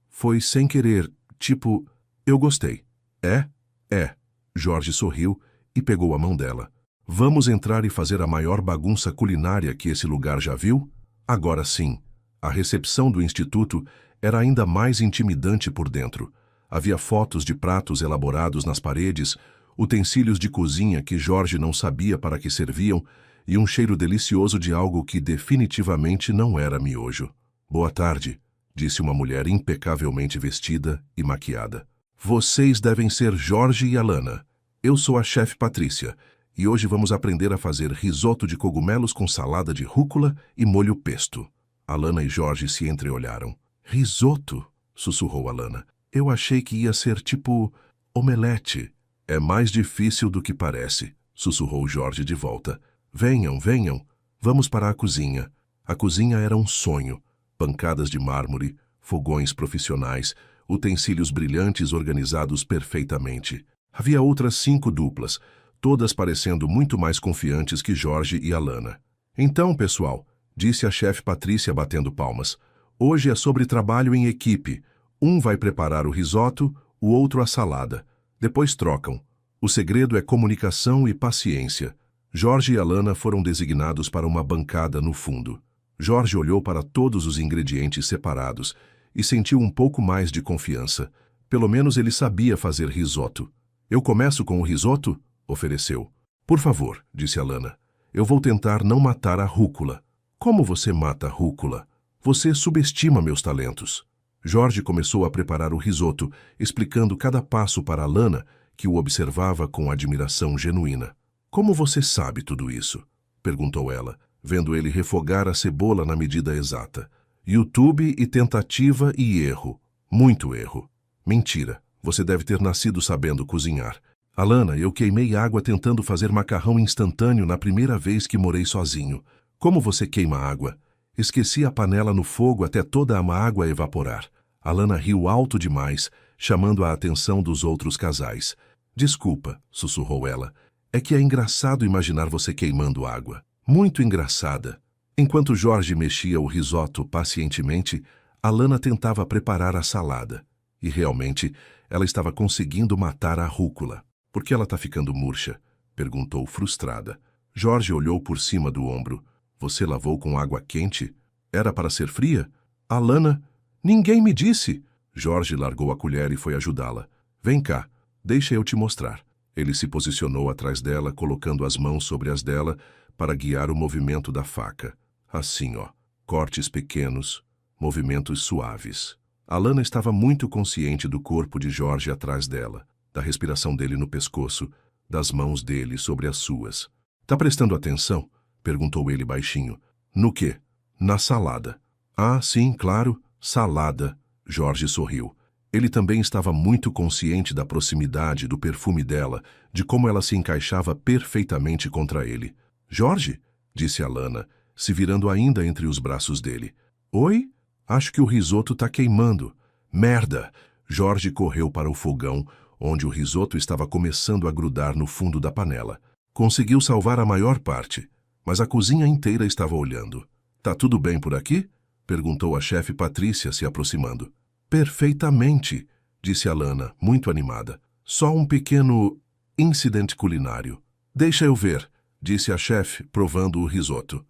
Foi sem querer, tipo, eu gostei. É? É. Jorge sorriu e pegou a mão dela. Vamos entrar e fazer a maior bagunça culinária que esse lugar já viu? Agora sim. A recepção do instituto era ainda mais intimidante por dentro. Havia fotos de pratos elaborados nas paredes, utensílios de cozinha que Jorge não sabia para que serviam e um cheiro delicioso de algo que definitivamente não era miojo. Boa tarde, disse uma mulher impecavelmente vestida e maquiada. Vocês devem ser Jorge e Alana. Eu sou a chefe Patrícia e hoje vamos aprender a fazer risoto de cogumelos com salada de rúcula e molho pesto. Alana e Jorge se entreolharam. Risoto? Sussurrou Alana. Eu achei que ia ser tipo omelete. É mais difícil do que parece, sussurrou Jorge de volta. Venham, venham. Vamos para a cozinha. A cozinha era um sonho. Bancadas de mármore, fogões profissionais, utensílios brilhantes organizados perfeitamente. Havia outras 5 duplas, todas parecendo muito mais confiantes que Jorge e Alana. Então, pessoal, disse a chefe Patrícia batendo palmas, hoje é sobre trabalho em equipe. Um vai preparar o risoto, o outro a salada. Depois trocam. O segredo é comunicação e paciência. Jorge e Alana foram designados para uma bancada no fundo. Jorge olhou para todos os ingredientes separados e sentiu um pouco mais de confiança. Pelo menos ele sabia fazer risoto. Eu começo com o risoto? Ofereceu. Por favor, disse Alana. Eu vou tentar não matar a rúcula. Como você mata a rúcula? Você subestima meus talentos. Jorge começou a preparar o risoto, explicando cada passo para Alana, que o observava com admiração genuína. Como você sabe tudo isso? Perguntou ela, vendo ele refogar a cebola na medida exata. YouTube e tentativa e erro. Muito erro. Mentira. Você deve ter nascido sabendo cozinhar. Alana, eu queimei água tentando fazer macarrão instantâneo na primeira vez que morei sozinho. Como você queima água? Esqueci a panela no fogo até toda a água evaporar. Alana riu alto demais, chamando a atenção dos outros casais. Desculpa, sussurrou ela. É que é engraçado imaginar você queimando água. Muito engraçada. Enquanto Jorge mexia o risoto pacientemente, Alana tentava preparar a salada. E realmente, Ela estava conseguindo matar a rúcula. Por que ela está ficando murcha? Perguntou frustrada. Jorge olhou por cima do ombro. Você lavou com água quente? Era para ser fria? Alana, ninguém me disse. Jorge largou a colher e foi ajudá-la. Vem cá, deixa eu te mostrar. Ele se posicionou atrás dela, colocando as mãos sobre as dela para guiar o movimento da faca. Assim, ó, cortes pequenos, movimentos suaves. Alana estava muito consciente do corpo de Jorge atrás dela, da respiração dele no pescoço, das mãos dele sobre as suas. Tá prestando atenção? Perguntou ele baixinho. No quê? Na salada. Ah, sim, claro, salada. Jorge sorriu. Ele também estava muito consciente da proximidade, do perfume dela, de como ela se encaixava perfeitamente contra ele. Jorge? Disse Alana, se virando ainda entre os braços dele. Oi? Acho que o risoto tá queimando. Merda! Jorge correu para o fogão, onde o risoto estava começando a grudar no fundo da panela. Conseguiu salvar a maior parte, mas a cozinha inteira estava olhando. Tá tudo bem por aqui? Perguntou a chefe Patrícia, se aproximando. Perfeitamente, disse Alana, muito animada. Só um pequeno incidente culinário. Deixa eu ver, disse a chefe, provando o risoto.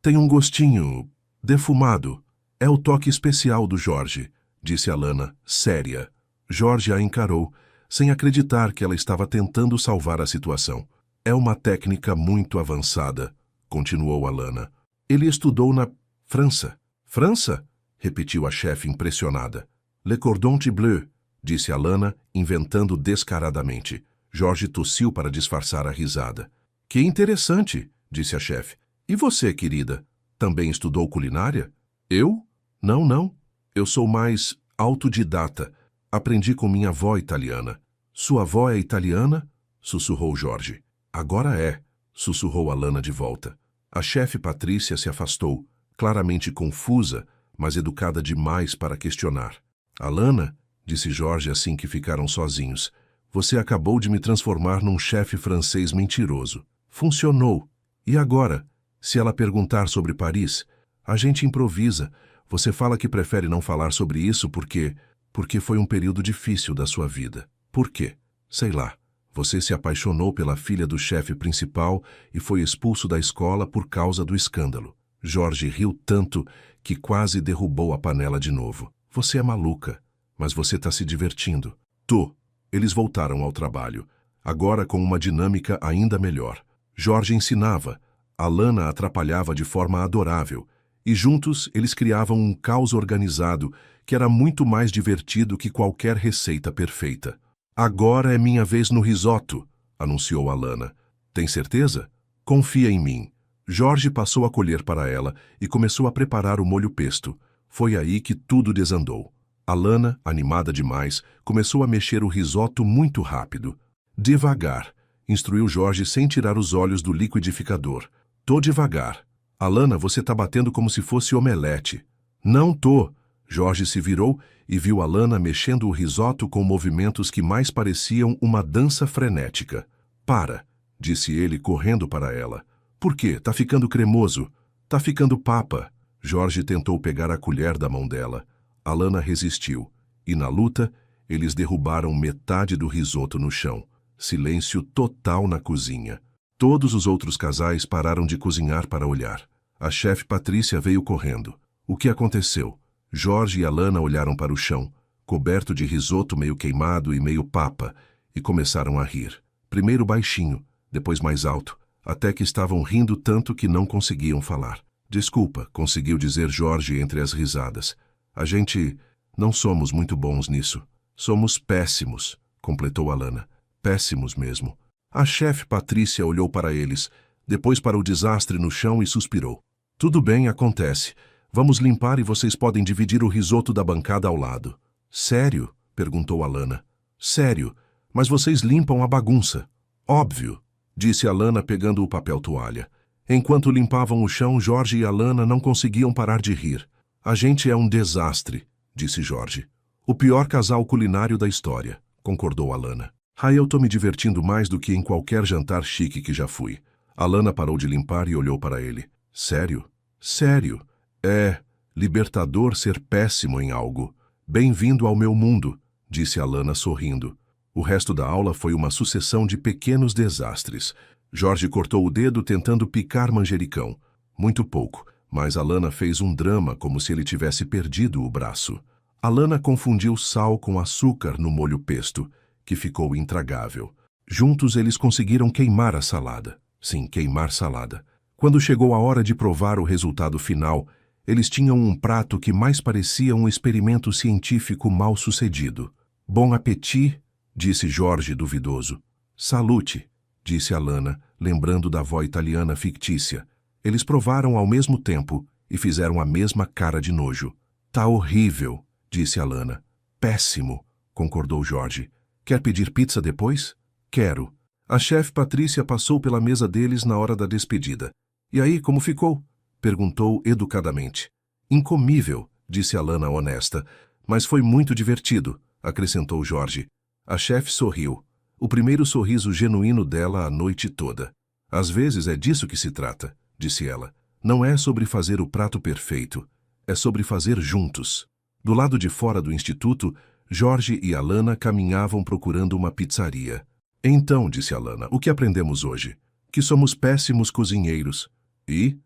Tem um gostinho defumado. É o toque especial do Jorge, disse Alana, séria. Jorge a encarou, sem acreditar que ela estava tentando salvar a situação. É uma técnica muito avançada, continuou Alana. Ele estudou na França. França? Repetiu a chefe impressionada. Le cordon bleu, disse Alana, inventando descaradamente. Jorge tossiu para disfarçar a risada. Que interessante, disse a chefe. E você, querida, também estudou culinária? Eu? Não. Eu sou mais autodidata. Aprendi com minha avó italiana. Sua avó é italiana? Sussurrou Jorge. Agora é, sussurrou Alana de volta. A chefe Patrícia se afastou, claramente confusa, mas educada demais para questionar. Alana, disse Jorge assim que ficaram sozinhos, você acabou de me transformar num chefe francês mentiroso. Funcionou. E agora? Se ela perguntar sobre Paris, a gente improvisa. Você fala que prefere não falar sobre isso porque foi um período difícil da sua vida. Por quê? Sei lá. Você se apaixonou pela filha do chefe principal e foi expulso da escola por causa do escândalo. Jorge riu tanto que quase derrubou a panela de novo. Você é maluca, mas você está se divertindo. Tô. Eles voltaram ao trabalho, agora com uma dinâmica ainda melhor. Jorge ensinava, Alana atrapalhava de forma adorável, e juntos eles criavam um caos organizado que era muito mais divertido que qualquer receita perfeita. Agora é minha vez no risoto, anunciou Alana. Tem certeza? Confia em mim. Jorge passou a colher para ela e começou a preparar o molho pesto. Foi aí que tudo desandou. Alana, animada demais, começou a mexer o risoto muito rápido. Devagar, instruiu Jorge sem tirar os olhos do liquidificador. Tô devagar. Alana, você tá batendo como se fosse omelete. Não tô. Jorge se virou e viu Alana mexendo o risoto com movimentos que mais pareciam uma dança frenética. Para, disse ele correndo para ela. Por quê? Tá ficando cremoso. Tá ficando papa. Jorge tentou pegar a colher da mão dela. Alana resistiu. E na luta, eles derrubaram metade do risoto no chão. Silêncio total na cozinha. Todos os outros casais pararam de cozinhar para olhar. A chefe Patrícia veio correndo. O que aconteceu? Jorge e Alana olharam para o chão, coberto de risoto meio queimado e meio papa, e começaram a rir. Primeiro baixinho, depois mais alto, até que estavam rindo tanto que não conseguiam falar. Desculpa, conseguiu dizer Jorge entre as risadas. A gente não somos muito bons nisso. Somos péssimos, completou Alana. Péssimos mesmo. A chefe Patrícia olhou para eles, depois para o desastre no chão e suspirou. Tudo bem, acontece. Vamos limpar e vocês podem dividir o risoto da bancada ao lado. Sério? Perguntou Alana. Sério, mas vocês limpam a bagunça. Óbvio, disse Alana pegando o papel toalha. Enquanto limpavam o chão, Jorge e Alana não conseguiam parar de rir. A gente é um desastre, disse Jorge. O pior casal culinário da história, concordou Alana. Eu tô me divertindo mais do que em qualquer jantar chique que já fui. Alana parou de limpar e olhou para ele. Sério? Sério. É libertador ser péssimo em algo. Bem-vindo ao meu mundo, disse Alana sorrindo. O resto da aula foi uma sucessão de pequenos desastres. Jorge cortou o dedo tentando picar manjericão. Muito pouco, mas Alana fez um drama como se ele tivesse perdido o braço. Alana confundiu sal com açúcar no molho pesto, que ficou intragável. Juntos eles conseguiram queimar a salada. Sim, queimar salada. Quando chegou a hora de provar o resultado final, eles tinham um prato que mais parecia um experimento científico mal sucedido. Bom apetite, disse Jorge duvidoso. Salute, disse Alana, lembrando da avó italiana fictícia. Eles provaram ao mesmo tempo e fizeram a mesma cara de nojo. Tá horrível, disse Alana. Péssimo, concordou Jorge. Quer pedir pizza depois? Quero. A chefe Patrícia passou pela mesa deles na hora da despedida. E aí, como ficou? Perguntou educadamente. Incomível, disse Alana honesta. Mas foi muito divertido, acrescentou Jorge. A chefe sorriu. O primeiro sorriso genuíno dela a noite toda. Às vezes é disso que se trata, disse ela. Não é sobre fazer o prato perfeito. É sobre fazer juntos. Do lado de fora do instituto, Jorge e Alana caminhavam procurando uma pizzaria. Então, disse Alana, o que aprendemos hoje? Que somos péssimos cozinheiros. E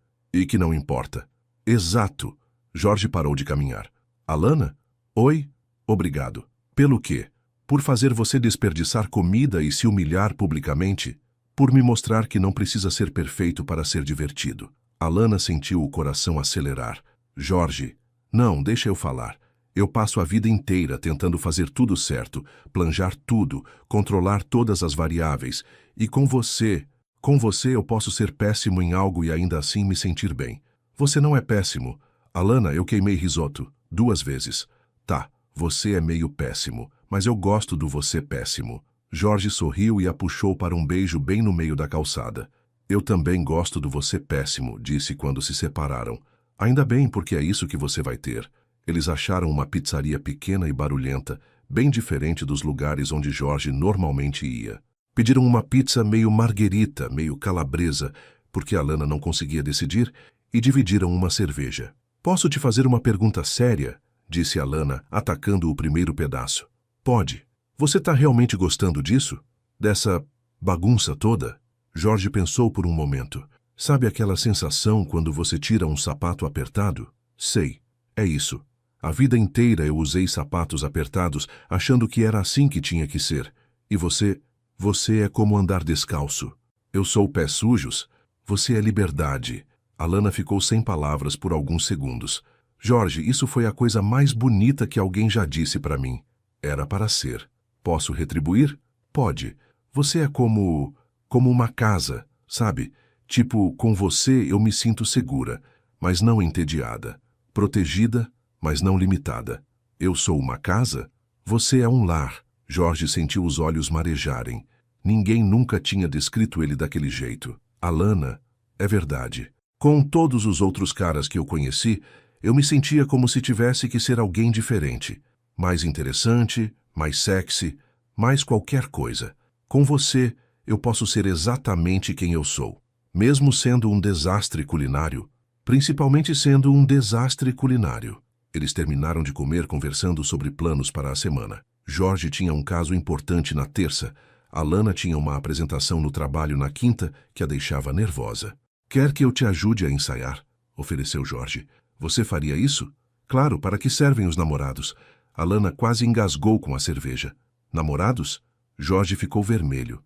que não importa. Exato. Jorge parou de caminhar. Alana? Oi? Obrigado. Pelo quê? Por fazer você desperdiçar comida e se humilhar publicamente? Por me mostrar que não precisa ser perfeito para ser divertido. Alana sentiu o coração acelerar. Jorge, não, deixa eu falar. Eu passo a vida inteira tentando fazer tudo certo, planejar tudo, controlar todas as variáveis. E com você eu posso ser péssimo em algo e ainda assim me sentir bem. Você não é péssimo. Alana, eu queimei risoto 2 vezes. Tá, você é meio péssimo, mas eu gosto do você péssimo. Jorge sorriu e a puxou para um beijo bem no meio da calçada. Eu também gosto do você péssimo, disse quando se separaram. Ainda bem, porque é isso que você vai ter. Eles acharam uma pizzaria pequena e barulhenta, bem diferente dos lugares onde Jorge normalmente ia. Pediram uma pizza meio marguerita, meio calabresa, porque Alana não conseguia decidir, e dividiram uma cerveja. Posso te fazer uma pergunta séria? Disse Alana, atacando o primeiro pedaço. Pode. Você tá realmente gostando disso? Dessa bagunça toda? Jorge pensou por um momento. Sabe aquela sensação quando você tira um sapato apertado? Sei. É isso. A vida inteira eu usei sapatos apertados, achando que era assim que tinha que ser. E você é como andar descalço. Eu sou pés sujos. Você é liberdade. Alana ficou sem palavras por alguns segundos. Jorge, isso foi a coisa mais bonita que alguém já disse para mim. Era para ser. Posso retribuir? Pode. Você é como uma casa, sabe? Tipo, com você eu me sinto segura, mas não entediada. Protegida, mas não limitada. Eu sou uma casa? Você é um lar. Jorge sentiu os olhos marejarem. Ninguém nunca tinha descrito ele daquele jeito. Alana, é verdade. Com todos os outros caras que eu conheci, eu me sentia como se tivesse que ser alguém diferente. Mais interessante, mais sexy, mais qualquer coisa. Com você, eu posso ser exatamente quem eu sou. Mesmo sendo um desastre culinário. Principalmente sendo um desastre culinário. Eles terminaram de comer conversando sobre planos para a semana. Jorge tinha um caso importante na terça. Alana tinha uma apresentação no trabalho na quinta que a deixava nervosa. Quer que eu te ajude a ensaiar? Ofereceu Jorge. Você faria isso? Claro, para que servem os namorados? Alana quase engasgou com a cerveja. Namorados? Jorge ficou vermelho.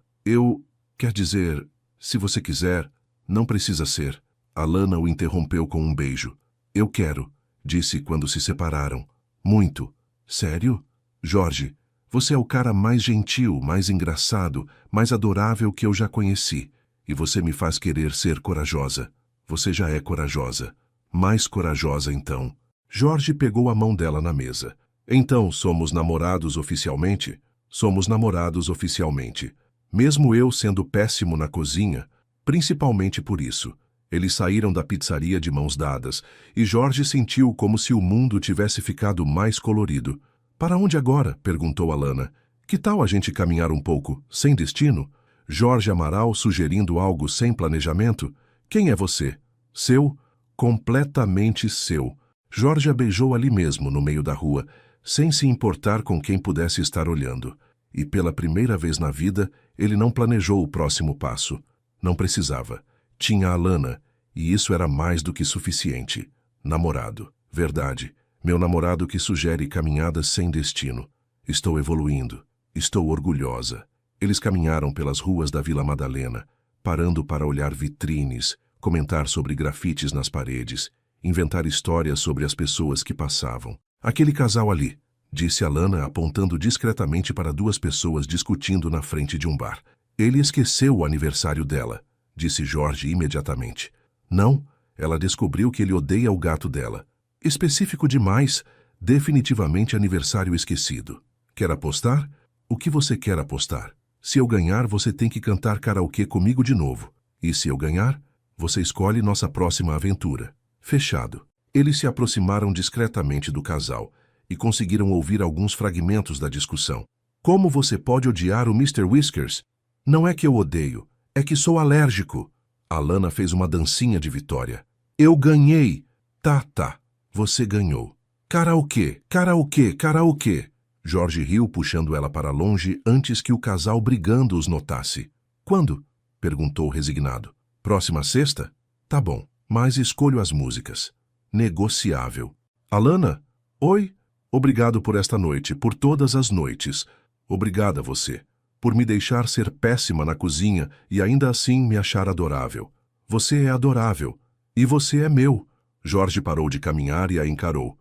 Quer dizer, se você quiser, não precisa ser. Alana o interrompeu com um beijo. Eu quero, disse quando se separaram. Muito. Sério? Jorge, você é o cara mais gentil, mais engraçado, mais adorável que eu já conheci. E você me faz querer ser corajosa. Você já é corajosa. Mais corajosa, então. Jorge pegou a mão dela na mesa. Então, somos namorados oficialmente? Somos namorados oficialmente. Mesmo eu sendo péssimo na cozinha, principalmente por isso. Eles saíram da pizzaria de mãos dadas, e Jorge sentiu como se o mundo tivesse ficado mais colorido. Para onde agora? Perguntou Alana. Que tal a gente caminhar um pouco, sem destino? Jorge Amaral sugerindo algo sem planejamento? Quem é você? Seu? Completamente seu. Jorge a beijou ali mesmo, no meio da rua. sem se importar com quem pudesse estar olhando. E pela primeira vez na vida, ele não planejou o próximo passo. Não precisava. Tinha Alana, e isso era mais do que suficiente. Namorado. Verdade. Meu namorado que sugere caminhadas sem destino. Estou evoluindo. Estou orgulhosa. Eles caminharam pelas ruas da Vila Madalena, parando para olhar vitrines, comentar sobre grafites nas paredes, inventar histórias sobre as pessoas que passavam. Aquele casal ali, disse Alana, apontando discretamente para duas pessoas discutindo na frente de um bar. Ele esqueceu o aniversário dela, disse Jorge imediatamente. Não, ela descobriu que ele odeia o gato dela. Específico demais, definitivamente aniversário esquecido. Quer apostar? O que você quer apostar? Se eu ganhar, você tem que cantar karaokê comigo de novo. E se eu ganhar, você escolhe nossa próxima aventura. Fechado. Eles se aproximaram discretamente do casal e conseguiram ouvir alguns fragmentos da discussão. Como você pode odiar o Mr. Whiskers? Não é que eu odeio, é que sou alérgico. Alana fez uma dancinha de vitória. Eu ganhei. Tá. Você ganhou. Karaokê, karaokê, karaokê. Jorge riu, puxando ela para longe antes que o casal brigando os notasse. Quando? Perguntou resignado. Próxima sexta? Tá bom, mas escolho as músicas. Negociável. Alana? Oi? Obrigado por esta noite, por todas as noites. Obrigada você, por me deixar ser péssima na cozinha e ainda assim me achar adorável. Você é adorável. E você é meu. Jorge parou de caminhar e a encarou.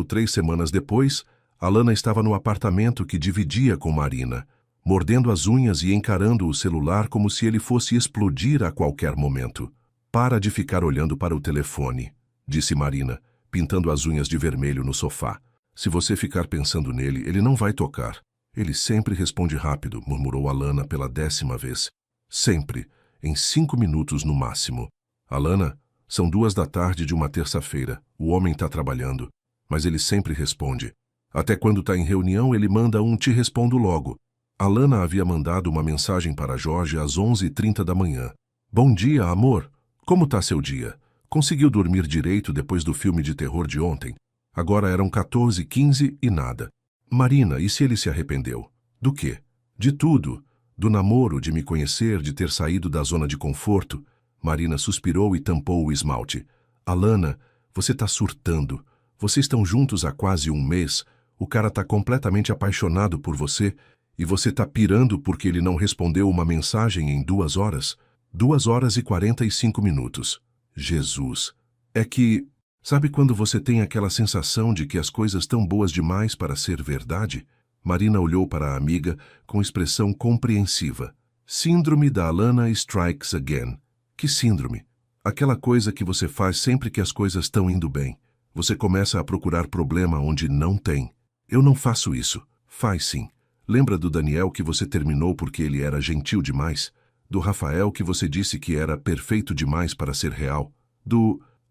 3 semanas depois, Alana estava no apartamento que dividia com Marina, mordendo as unhas e encarando o celular como se ele fosse explodir a qualquer momento. Para de ficar olhando para o telefone, disse Marina, pintando as unhas de vermelho no sofá. Se você ficar pensando nele, ele não vai tocar. Ele sempre responde rápido, murmurou Alana pela 10ª vez. Sempre, em 5 minutos no máximo. Alana, são 2 da tarde de uma terça-feira. O homem está trabalhando, mas ele sempre responde. Até quando está em reunião, ele manda um te respondo logo. Alana havia mandado uma mensagem para Jorge às 11h30 da manhã. Bom dia, amor. Como está seu dia? Conseguiu dormir direito depois do filme de terror de ontem? Agora eram 14h15 e nada. Marina, e se ele se arrependeu? Do quê? De tudo. Do namoro, de me conhecer, de ter saído da zona de conforto. Marina suspirou e tampou o esmalte. Alana, você está surtando. Vocês estão juntos há quase 1 mês. O cara está completamente apaixonado por você e você está pirando porque ele não respondeu uma mensagem em 2 horas? 2 horas e 45 minutos. Jesus. É que... Sabe quando você tem aquela sensação de que as coisas estão boas demais para ser verdade? Marina olhou para a amiga com expressão compreensiva. Síndrome da Alana Strikes Again. Que síndrome? Aquela coisa que você faz sempre que as coisas estão indo bem. Você começa a procurar problema onde não tem. Eu não faço isso. Faz sim. Lembra do Daniel que você terminou porque ele era gentil demais? Do Rafael que você disse que era perfeito demais para ser real?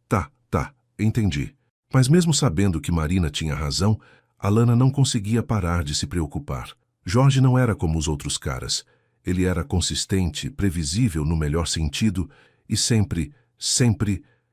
Tá. Entendi. Mas mesmo sabendo que Marina tinha razão, Alana não conseguia parar de se preocupar. Jorge não era como os outros caras. Ele era consistente, previsível no melhor sentido e sempre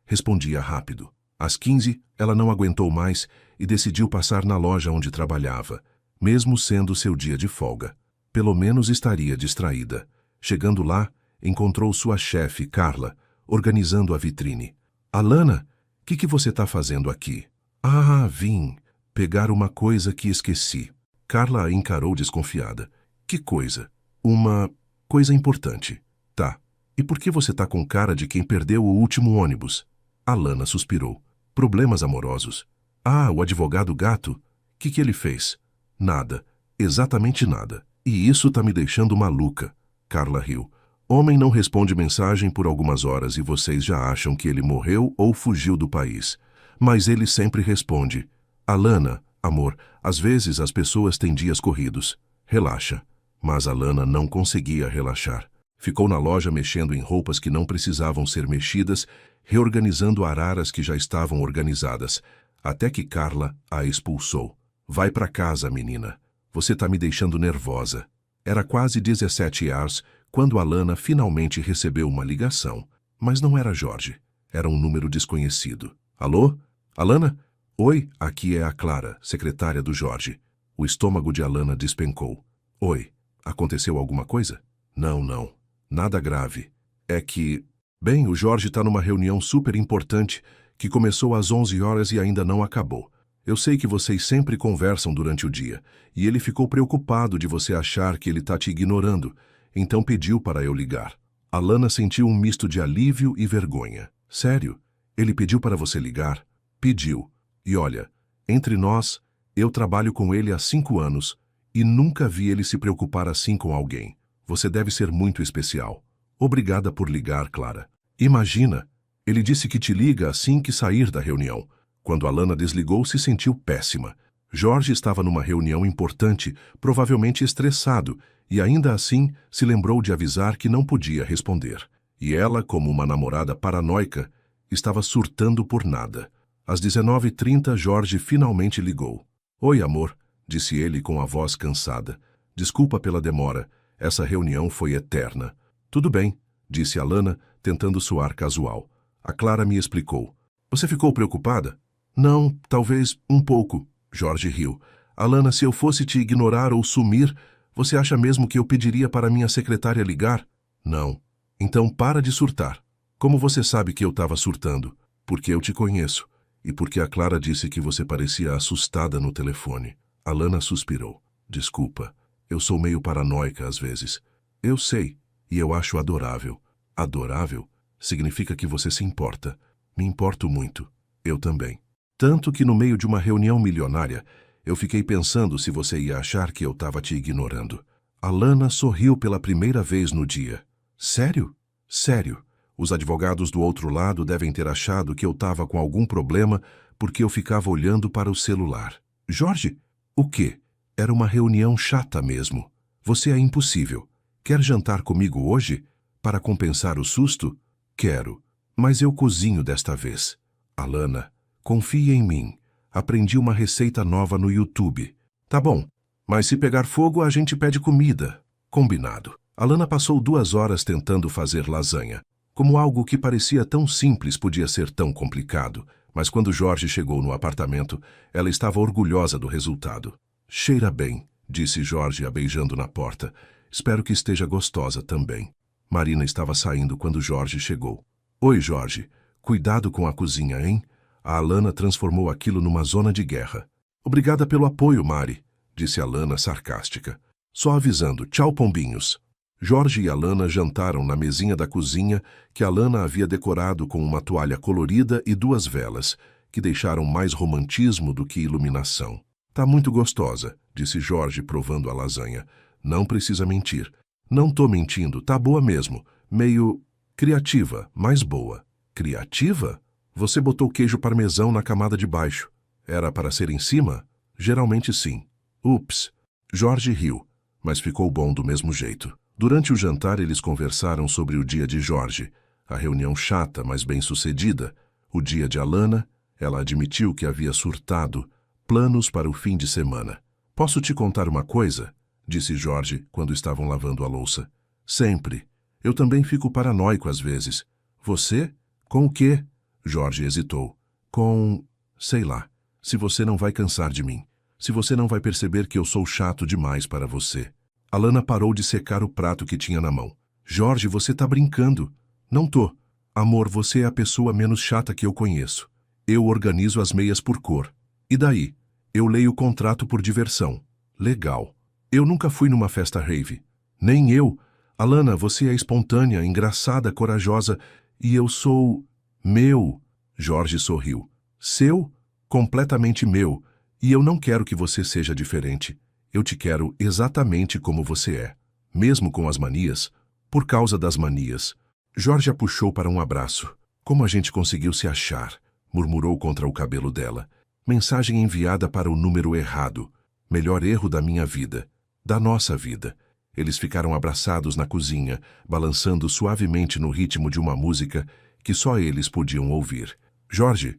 respondia rápido. Às 15, ela não aguentou mais e decidiu passar na loja onde trabalhava, mesmo sendo seu dia de folga. Pelo menos estaria distraída. Chegando lá, encontrou sua chefe, Carla, organizando a vitrine. Alana, o que você está fazendo aqui? Ah, vim pegar uma coisa que esqueci. Carla a encarou desconfiada. Que coisa? Uma coisa importante. Tá. E por que você está com cara de quem perdeu o último ônibus? Alana suspirou. Problemas amorosos. Ah, o advogado gato? Que ele fez? Nada. Exatamente nada. E isso tá me deixando maluca. Carla riu. Homem não responde mensagem por algumas horas e vocês já acham que ele morreu ou fugiu do país. Mas ele sempre responde. Alana, amor, às vezes as pessoas têm dias corridos. Relaxa. Mas Alana não conseguia relaxar. Ficou na loja mexendo em roupas que não precisavam ser mexidas, reorganizando araras que já estavam organizadas, até que Carla a expulsou. Vai para casa, menina. Você tá me deixando nervosa. Era quase 17h quando Alana finalmente recebeu uma ligação. Mas não era Jorge. Era um número desconhecido. Alô? Alana? Oi, aqui é a Clara, secretária do Jorge. O estômago de Alana despencou. Oi, aconteceu alguma coisa? Não. Nada grave. É que... Bem, o Jorge está numa reunião super importante que começou às 11 horas e ainda não acabou. Eu sei que vocês sempre conversam durante o dia, e ele ficou preocupado de você achar que ele está te ignorando, então pediu para eu ligar. Alana sentiu um misto de alívio e vergonha. Sério? Ele pediu para você ligar? Pediu. E olha, entre nós, eu trabalho com ele há 5 anos e nunca vi ele se preocupar assim com alguém. Você deve ser muito especial. Obrigada por ligar, Clara. Imagina, ele disse que te liga assim que sair da reunião. Quando Alana desligou, se sentiu péssima. Jorge estava numa reunião importante, provavelmente estressado, e ainda assim se lembrou de avisar que não podia responder. E ela, como uma namorada paranoica, estava surtando por nada. Às 19h30, Jorge finalmente ligou. Oi, amor, disse ele com a voz cansada. Desculpa pela demora, essa reunião foi eterna. Tudo bem, disse Alana, tentando soar casual. A Clara me explicou. Você ficou preocupada? Não, talvez um pouco. Jorge riu. Alana, se eu fosse te ignorar ou sumir, você acha mesmo que eu pediria para minha secretária ligar? Não. Então para de surtar. Como você sabe que eu estava surtando? Porque eu te conheço. E porque a Clara disse que você parecia assustada no telefone. Alana suspirou. Desculpa, eu sou meio paranoica às vezes. Eu sei, e eu acho adorável. Adorável? Significa que você se importa. Me importo muito. Eu também. Tanto que no meio de uma reunião milionária, eu fiquei pensando se você ia achar que eu estava te ignorando. Alana sorriu pela primeira vez no dia. Sério? Sério. Os advogados do outro lado devem ter achado que eu estava com algum problema porque eu ficava olhando para o celular. Jorge, o quê? Era uma reunião chata mesmo. Você é impossível. Quer jantar comigo hoje? Para compensar o susto? Quero. Mas eu cozinho desta vez. Alana, confie em mim. Aprendi uma receita nova no YouTube. Tá bom, mas se pegar fogo a gente pede comida. Combinado. Alana passou 2 horas tentando fazer lasanha. Como algo que parecia tão simples podia ser tão complicado, mas quando Jorge chegou no apartamento, ela estava orgulhosa do resultado. Cheira bem, disse Jorge a beijando na porta. Espero que esteja gostosa também. Marina estava saindo quando Jorge chegou. Oi, Jorge. Cuidado com a cozinha, hein? A Alana transformou aquilo numa zona de guerra. Obrigada pelo apoio, Mari, disse Alana sarcástica. Só avisando, tchau, pombinhos. Jorge e Alana jantaram na mesinha da cozinha que Alana havia decorado com uma toalha colorida e 2 velas, que deixaram mais romantismo do que iluminação. Tá muito gostosa, disse Jorge provando a lasanha. Não precisa mentir. Não tô mentindo, tá boa mesmo. Meio criativa, mas boa. Criativa? Você botou queijo parmesão na camada de baixo. Era para ser em cima? Geralmente sim. Ups. Jorge riu, mas ficou bom do mesmo jeito. Durante o jantar, eles conversaram sobre o dia de Jorge, a reunião chata, mas bem-sucedida, o dia de Alana, ela admitiu que havia surtado, planos para o fim de semana. Posso te contar uma coisa? Disse Jorge quando estavam lavando a louça. Sempre. Eu também fico paranoico às vezes. Você? Com o quê? Jorge hesitou. Com... sei lá. Se você não vai cansar de mim. Se você não vai perceber que eu sou chato demais para você. Alana parou de secar o prato que tinha na mão. Jorge, você tá brincando. Não tô. Amor, você é a pessoa menos chata que eu conheço. Eu organizo as meias por cor. E daí? Eu leio o contrato por diversão. Legal. Eu nunca fui numa festa rave. Nem eu. Alana, você é espontânea, engraçada, corajosa. E eu sou... meu. Jorge sorriu. Seu? Completamente meu. E eu não quero que você seja diferente. Eu te quero exatamente como você é. Mesmo com as manias. Por causa das manias. Jorge a puxou para um abraço. Como a gente conseguiu se achar? Murmurou contra o cabelo dela. Mensagem enviada para o número errado. Melhor erro da minha vida. Da nossa vida. Eles ficaram abraçados na cozinha, balançando suavemente no ritmo de uma música que só eles podiam ouvir. Jorge,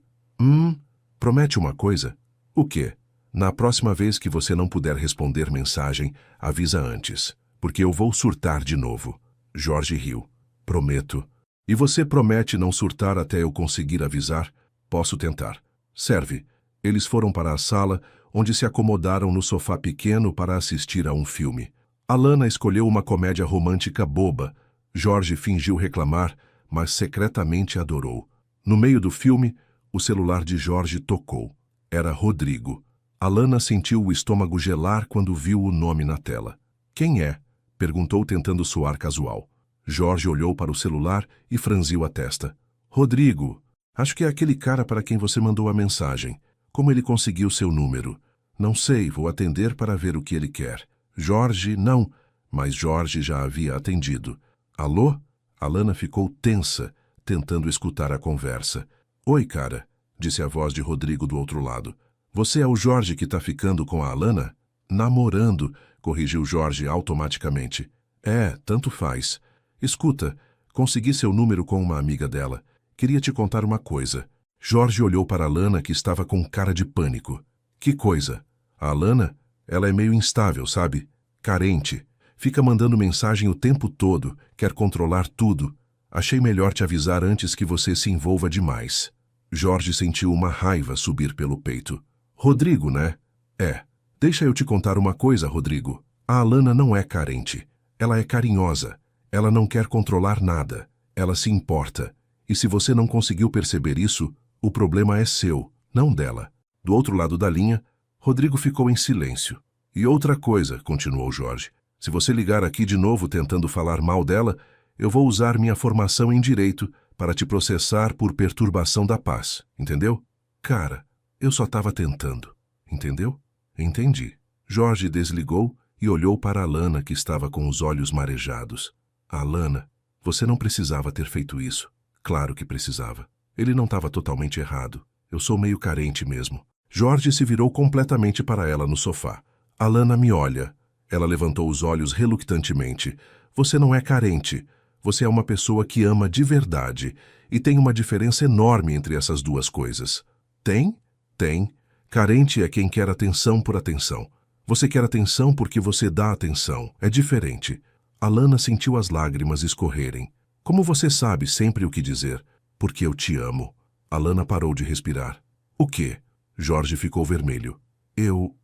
promete uma coisa? O quê? Na próxima vez que você não puder responder mensagem, avisa antes, porque eu vou surtar de novo. Jorge riu. Prometo. E você promete não surtar até eu conseguir avisar? Posso tentar. Serve. Eles foram para a sala, onde se acomodaram no sofá pequeno para assistir a um filme. Alana escolheu uma comédia romântica boba. Jorge fingiu reclamar, mas secretamente adorou. No meio do filme, o celular de Jorge tocou. Era Rodrigo. Alana sentiu o estômago gelar quando viu o nome na tela. Quem é? Perguntou tentando soar casual. Jorge olhou para o celular e franziu a testa. Rodrigo, acho que é aquele cara para quem você mandou a mensagem. Como ele conseguiu seu número? Não sei, vou atender para ver o que ele quer. Jorge, não. Mas Jorge já havia atendido. Alô? Alana ficou tensa, tentando escutar a conversa. Oi, cara, disse a voz de Rodrigo do outro lado. Você é o Jorge que está ficando com a Alana? Namorando, corrigiu Jorge automaticamente. É, tanto faz. Escuta, consegui seu número com uma amiga dela. Queria te contar uma coisa. Jorge olhou para Alana, que estava com cara de pânico. Que coisa? A Alana? Ela é meio instável, sabe? Carente. Fica mandando mensagem o tempo todo, quer controlar tudo. Achei melhor te avisar antes que você se envolva demais. Jorge sentiu uma raiva subir pelo peito. Rodrigo, né? É. Deixa eu te contar uma coisa, Rodrigo. A Alana não é carente. Ela é carinhosa. Ela não quer controlar nada. Ela se importa. E se você não conseguiu perceber isso, o problema é seu, não dela. Do outro lado da linha, Rodrigo ficou em silêncio. E outra coisa, continuou Jorge. Se você ligar aqui de novo tentando falar mal dela, eu vou usar minha formação em direito para te processar por perturbação da paz, entendeu? Cara, eu só estava tentando, entendeu? Entendi. Jorge desligou e olhou para Alana, que estava com os olhos marejados. Alana, você não precisava ter feito isso. Claro que precisava. Ele não estava totalmente errado. Eu sou meio carente mesmo. Jorge se virou completamente para ela no sofá. Alana me olha. Ela levantou os olhos relutantemente. Você não é carente. Você é uma pessoa que ama de verdade. E tem uma diferença enorme entre essas duas coisas. Tem? Tem. Carente é quem quer atenção por atenção. Você quer atenção porque você dá atenção. É diferente. Alana sentiu as lágrimas escorrerem. Como você sabe sempre o que dizer? Porque eu te amo. Alana parou de respirar. O quê? Jorge ficou vermelho. Eu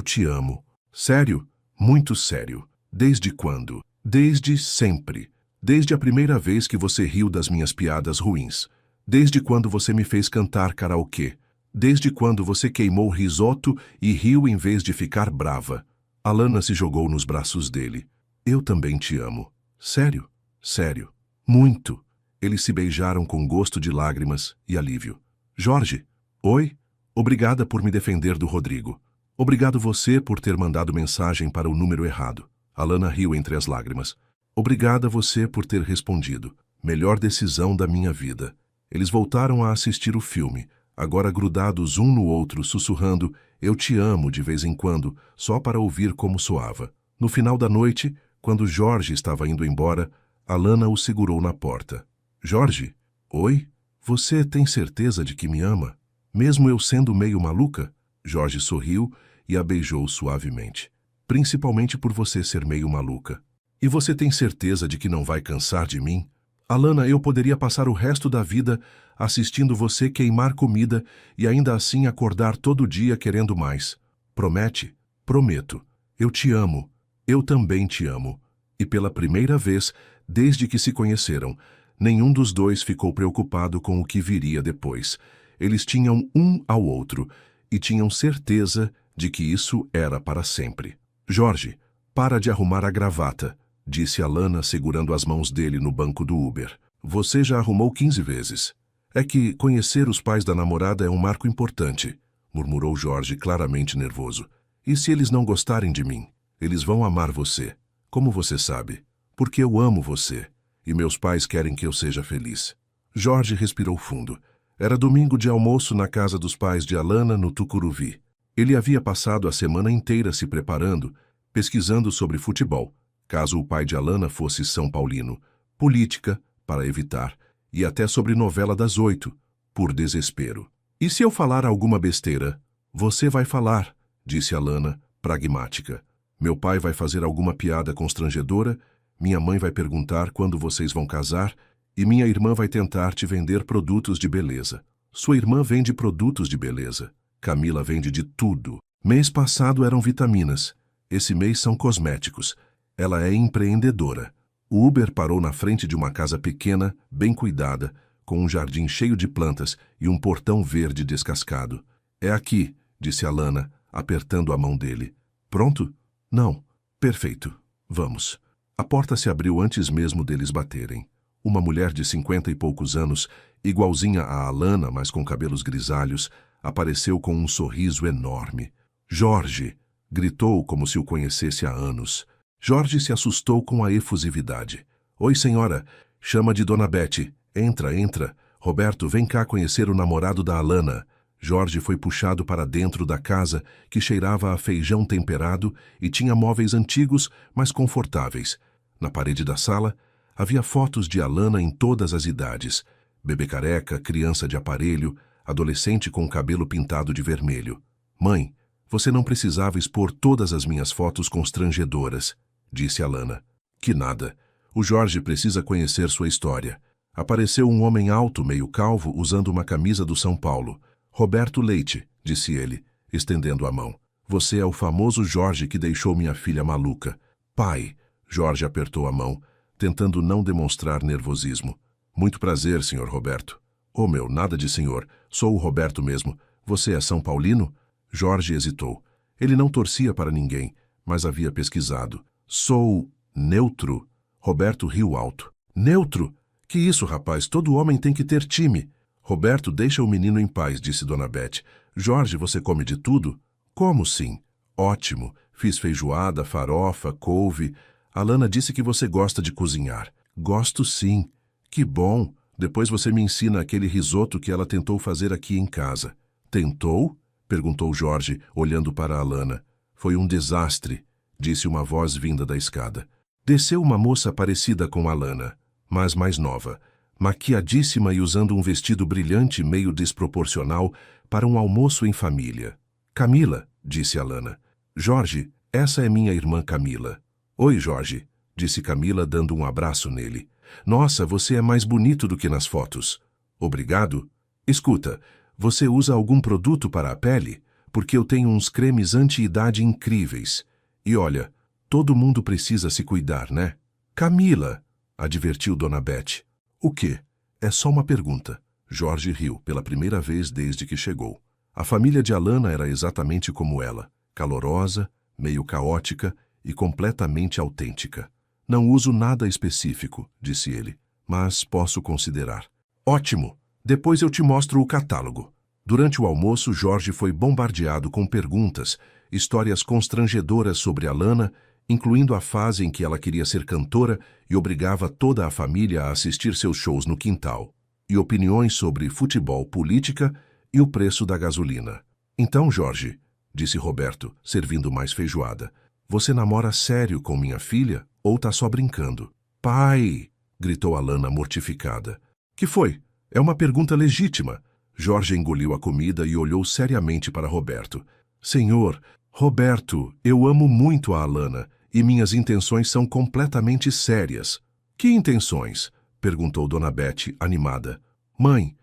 te amo. Sério? Muito sério. Desde quando? Desde sempre. Desde a primeira vez que você riu das minhas piadas ruins. Desde quando você me fez cantar karaokê. Desde quando você queimou risoto e riu em vez de ficar brava. Alana se jogou nos braços dele. Eu também te amo. Sério? Sério. Muito. Eles se beijaram com gosto de lágrimas e alívio. Jorge? Oi? Obrigada por me defender do Rodrigo. Obrigado você por ter mandado mensagem para o número errado. Alana riu entre as lágrimas. Obrigada você por ter respondido. Melhor decisão da minha vida. Eles voltaram a assistir o filme, agora grudados um no outro, sussurrando eu te amo de vez em quando, só para ouvir como soava. No final da noite, quando Jorge estava indo embora, Alana o segurou na porta. Jorge? Oi? Você tem certeza de que me ama? Mesmo eu sendo meio maluca? Jorge sorriu e a beijou suavemente. Principalmente por você ser meio maluca. E você tem certeza de que não vai cansar de mim? Alana, eu poderia passar o resto da vida assistindo você queimar comida e ainda assim acordar todo dia querendo mais. Promete? Prometo. Eu te amo. Eu também te amo. E pela primeira vez, desde que se conheceram, nenhum dos dois ficou preocupado com o que viria depois. Eles tinham um ao outro e tinham certeza de que isso era para sempre. Jorge, para de arrumar a gravata, disse Alana segurando as mãos dele no banco do Uber. Você já arrumou 15 vezes. É que conhecer os pais da namorada é um marco importante, murmurou Jorge claramente nervoso. E se eles não gostarem de mim? Eles vão amar você. Como você sabe? Porque eu amo você. E meus pais querem que eu seja feliz. Jorge respirou fundo. Era domingo de almoço na casa dos pais de Alana, no Tucuruvi. Ele havia passado a semana inteira se preparando, pesquisando sobre futebol, caso o pai de Alana fosse São Paulino, política, para evitar, e até sobre novela das 8, por desespero. E se eu falar alguma besteira? Você vai falar, disse Alana, pragmática. Meu pai vai fazer alguma piada constrangedora, minha mãe vai perguntar quando vocês vão casar, e minha irmã vai tentar te vender produtos de beleza. Sua irmã vende produtos de beleza. Camila vende de tudo. Mês passado eram vitaminas. Esse mês são cosméticos. Ela é empreendedora. O Uber parou na frente de uma casa pequena, bem cuidada, com um jardim cheio de plantas e um portão verde descascado. É aqui, disse Alana, apertando a mão dele. Pronto? Não. Perfeito. Vamos. A porta se abriu antes mesmo deles baterem. Uma mulher de 50 e poucos anos, igualzinha a Alana, mas com cabelos grisalhos, apareceu com um sorriso enorme. Jorge! Gritou como se o conhecesse há anos. Jorge se assustou com a efusividade. Oi, senhora. Chama de Dona Bete. Entra, entra. Roberto, vem cá conhecer o namorado da Alana. Jorge foi puxado para dentro da casa, que cheirava a feijão temperado e tinha móveis antigos, mas confortáveis. Na parede da sala, havia fotos de Alana em todas as idades. Bebê careca, criança de aparelho, adolescente com o cabelo pintado de vermelho. Mãe, você não precisava expor todas as minhas fotos constrangedoras, disse Alana. Que nada. O Jorge precisa conhecer sua história. Apareceu um homem alto, meio calvo, usando uma camisa do São Paulo. Roberto Leite, disse ele, estendendo a mão. Você é o famoso Jorge que deixou minha filha maluca. Pai, Jorge apertou a mão, tentando não demonstrar nervosismo. Muito prazer, senhor Roberto. Oh, meu, nada de senhor. Sou o Roberto mesmo. Você é São Paulino? Jorge hesitou. Ele não torcia para ninguém, mas havia pesquisado. Sou neutro. Roberto riu alto. Neutro? Que isso, rapaz? Todo homem tem que ter time. Roberto, deixa o menino em paz, disse Dona Bete. Jorge, você come de tudo? Como sim? Ótimo. Fiz feijoada, farofa, couve. Alana disse que você gosta de cozinhar. Gosto sim. Que bom. Depois você me ensina aquele risoto que ela tentou fazer aqui em casa. Tentou? Perguntou Jorge, olhando para Alana. Foi um desastre, disse uma voz vinda da escada. Desceu uma moça parecida com Alana, mas mais nova, maquiadíssima e usando um vestido brilhante meio desproporcional para um almoço em família. Camila, disse Alana. Jorge, essa é minha irmã Camila. Oi, Jorge, disse Camila dando um abraço nele. Nossa, você é mais bonito do que nas fotos. Obrigado. Escuta, você usa algum produto para a pele? Porque eu tenho uns cremes anti-idade incríveis. E olha, todo mundo precisa se cuidar, né? Camila, advertiu Dona Bete. O quê? É só uma pergunta. Jorge riu pela primeira vez desde que chegou. A família de Alana era exatamente como ela, calorosa, meio caótica e completamente autêntica. Não uso nada específico, disse ele, mas posso considerar. Ótimo! Depois eu te mostro o catálogo. Durante o almoço, Jorge foi bombardeado com perguntas, histórias constrangedoras sobre Alana, incluindo a fase em que ela queria ser cantora e obrigava toda a família a assistir seus shows no quintal, e opiniões sobre futebol, política e o preço da gasolina. Então, Jorge, disse Roberto, servindo mais feijoada, você namora sério com minha filha ou tá só brincando? Pai! Gritou Alana mortificada. Que foi? É uma pergunta legítima. Jorge engoliu a comida e olhou seriamente para Roberto. Senhor, Roberto, eu amo muito a Alana e minhas intenções são completamente sérias. Que intenções? Perguntou Dona Bete, animada. Mãe,